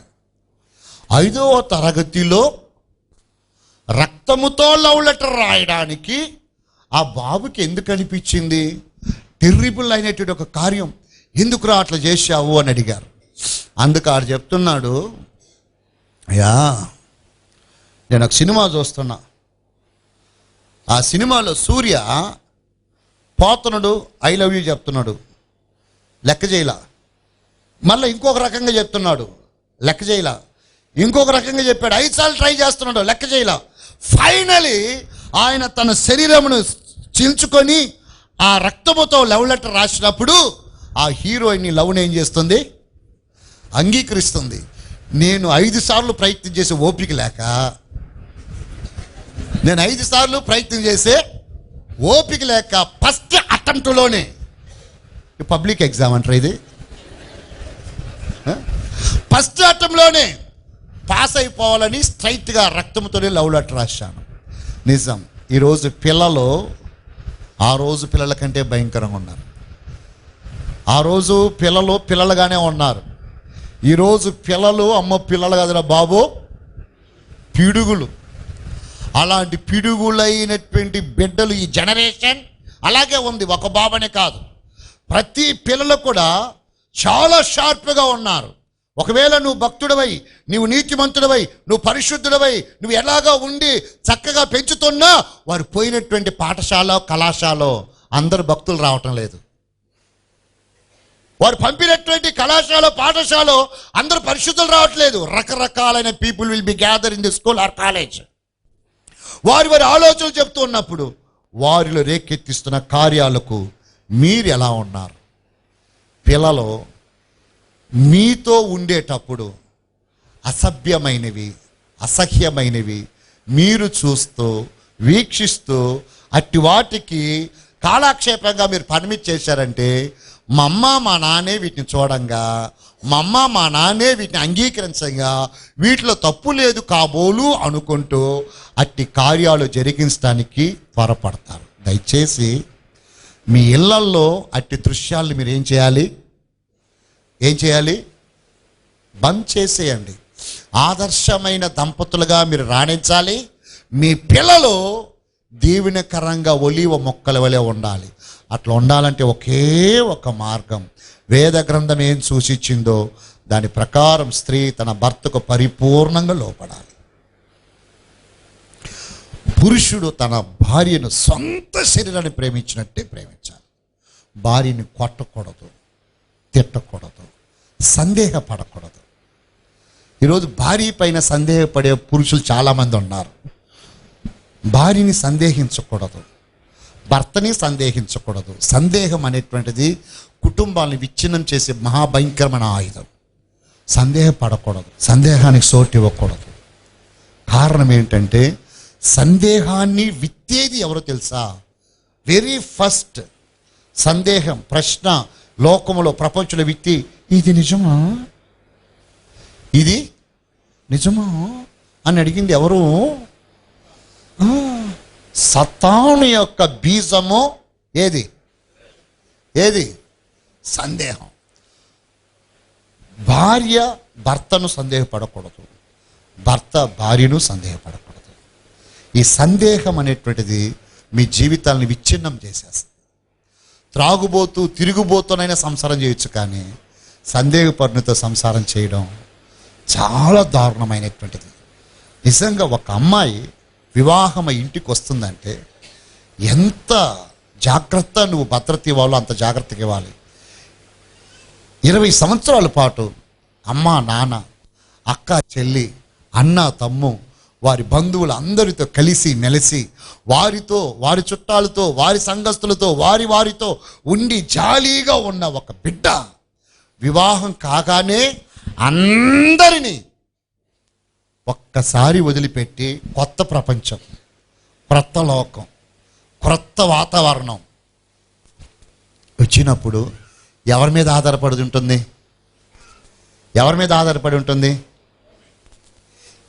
5వ తరగతిలో రక్తముతో లవ్ లెటర్ రాయడానికి ఆ బాబుకి ఎందుకు అనిపించింది? టెర్రిబుల్ అయినటువంటి ఒక కార్యం, ఎందుకురా అట్లా చేశావు అని అడిగారు. అందుకు ఆడు చెప్తున్నాడు, అయ్యా నేను ఒక సినిమా చూస్తున్నా, ఆ సినిమాలో సూర్య పోతున్నాడు, ఐ లవ్ యూ చెప్తున్నాడు, లెక్క చేయలా. మళ్ళీ ఇంకొక రకంగా చెప్తున్నాడు, లెక్క చేయలా. ఇంకొక రకంగా చెప్పాడు, 5 సార్లు ట్రై చేస్తున్నాడు, లెక్క చేయలా. ఫైనలీ ఆయన తన శరీరమును చీల్చుకొని ఆ రక్తముతో లవ్ లెటర్ రాసినప్పుడు ఆ హీరోయిన్ లవ్ని ఏం చేస్తుంది? అంగీకరిస్తుంది. నేను 5 సార్లు ప్రయత్నం చేసే ఓపిక లేక, నేను 5 సార్లు ప్రయత్నం చేసే ఓపిక లేక ఫస్ట్ అటెంప్ట్లోనే, పబ్లిక్ ఎగ్జామ్ అంటారు ఇది, ఫస్ట్ అటెంప్ట్లోనే పాస్ అయిపోవాలని స్ట్రైట్గా రక్తంతోనే లవ్ లెటర్ రాశాను. నిజం. ఈరోజు పిల్లలు ఆ రోజు పిల్లల కంటే భయంకరంగా ఉన్నారు. ఆ రోజు పిల్లలు పిల్లలుగానే ఉన్నారు. ఈరోజు పిల్లలు అమ్మ పిల్లలు కదరా బాబు, పిడుగులు. అలాంటి పిడుగులైనటువంటి బిడ్డలు ఈ జనరేషన్ అలాగే ఉంది. ఒక బాబనే కాదు, ప్రతి పిల్లలు కూడా చాలా షార్ప్గా ఉన్నారు. ఒకవేళ నువ్వు భక్తుడవై, నువ్వు నీతిమంతుడవై, నువ్వు పరిశుద్ధుడవై, నువ్వు ఎలాగా ఉండి చక్కగా పెంచుతున్నా, వారు పోయినటువంటి పాఠశాల కళాశాల అందరు భక్తులు రావటం లేదు. వారు పంపినటువంటి కళాశాల పాఠశాల అందరూ పరిశుద్ధులు రావట్లేదు. రకరకాలైన people will be gather in the school or college. వారి వారి ఆలోచనలు చెప్తూ ఉన్నప్పుడు వారిలో రేకెత్తిస్తున్న కార్యాలకు మీరు ఎలా ఉన్నారు? పిల్లలు మీతో ఉండేటప్పుడు అసభ్యమైనవి, అసహ్యమైనవి మీరు చూస్తూ వీక్షిస్తూ అట్టి వాటికి కాలక్షేపంగా మీరు పర్మిట్ చేశారంటే, మా అమ్మ మా నాన్నే వీటిని చూడంగా, మా అమ్మ మా నాన్నే వీటిని అంగీకరించగా, వీటిలో తప్పు లేదు కాబోలు అనుకుంటూ అట్టి కార్యాలు జరిగించడానికి త్వరపడతారు. దయచేసి మీ ఇళ్లల్లో అట్టి దృశ్యాలను మీరు ఏం చేయాలి? బంద్ చేసేయండి. ఆదర్శమైన దంపతులుగా మీరు రాణించాలి. మీ పిల్లలు దీవెనకరంగా ఒలీవ మొక్కల వలె ఉండాలి. అట్లా ఉండాలంటే ఒకే ఒక మార్గం, వేద గ్రంథం ఏం సూచించిందో దాని ప్రకారం స్త్రీ తన భర్తకు పరిపూర్ణంగా లోపడాలి. పురుషుడు తన భార్యను సొంత శరీరాన్ని ప్రేమించినట్టే ప్రేమించాలి. భార్యని కొట్టకూడదు, తిట్టకూడదు, సందేహపడకూడదు. ఈరోజు భార్య పైన సందేహపడే పురుషులు చాలామంది ఉన్నారు. భార్యని సందేహించకూడదు, భర్తని సందేహించకూడదు. సందేహం అనేటువంటిది కుటుంబాన్ని విచ్ఛిన్నం చేసే మహాభయంకరమైన ఆయుధం. సందేహపడకూడదు, సందేహానికి చోటు ఇవ్వకూడదు. కారణం ఏంటంటే సందేహాన్ని విత్తేది ఎవరో తెలుసా? వెరీ ఫస్ట్ సందేహం, ప్రశ్న లోకంలో ప్రపంచంలో విత్తి, ఇది నిజమా, ఇది నిజమా అని అడిగింది ఎవరు? సతాను యొక్క బీజము ఏది? సందేహం. భార్య భర్తను సందేహపడకూడదు, భర్త భార్యను సందేహపడకూడదు. ఈ సందేహం అనేటువంటిది మీ జీవితాలను విచ్ఛిన్నం చేసేస్తుంది. త్రాగుబోతూ తిరుగుబోతూనైనా సంసారం చేయొచ్చు, కానీ సందేహపరునితో సంసారం చేయడం చాలా దారుణమైనటువంటిది. నిజంగా ఒక అమ్మాయి వివాహం ఇంటికి వస్తుందంటే ఎంత జాగ్రత్త నువ్వు భద్రత ఇవ్వాలో అంత జాగ్రత్తగా ఇవ్వాలి. 20 సంవత్సరాల పాటు అమ్మ నాన్న, అక్క చెల్లి, అన్న తమ్ము, వారి బంధువులు అందరితో కలిసి మెలిసి, వారితో, వారి చుట్టాలతో, వారి సంఘస్థులతో, వారితో ఉండి జాలీగా ఉన్న ఒక బిడ్డ వివాహం కాగానే అందరినీ ఒక్కసారి వదిలిపెట్టి కొత్త ప్రపంచం, క్రొత్త లోకం, క్రొత్త వాతావరణం వచ్చినప్పుడు ఎవరి మీద ఆధారపడి ఉంటుంది? ఎవరి మీద ఆధారపడి ఉంటుంది?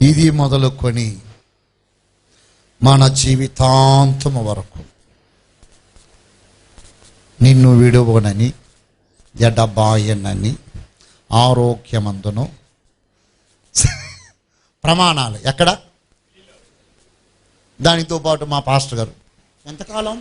ఇది మొదలుకొని మన జీవితాంతము వరకు నిన్ను విడువనని, ఎడబాయనని, ఆరోగ్యమందును ప్రమాణాలు. ఎక్కడ? దానితో పాటు మా పాస్టర్ గారు ఎంతకాలం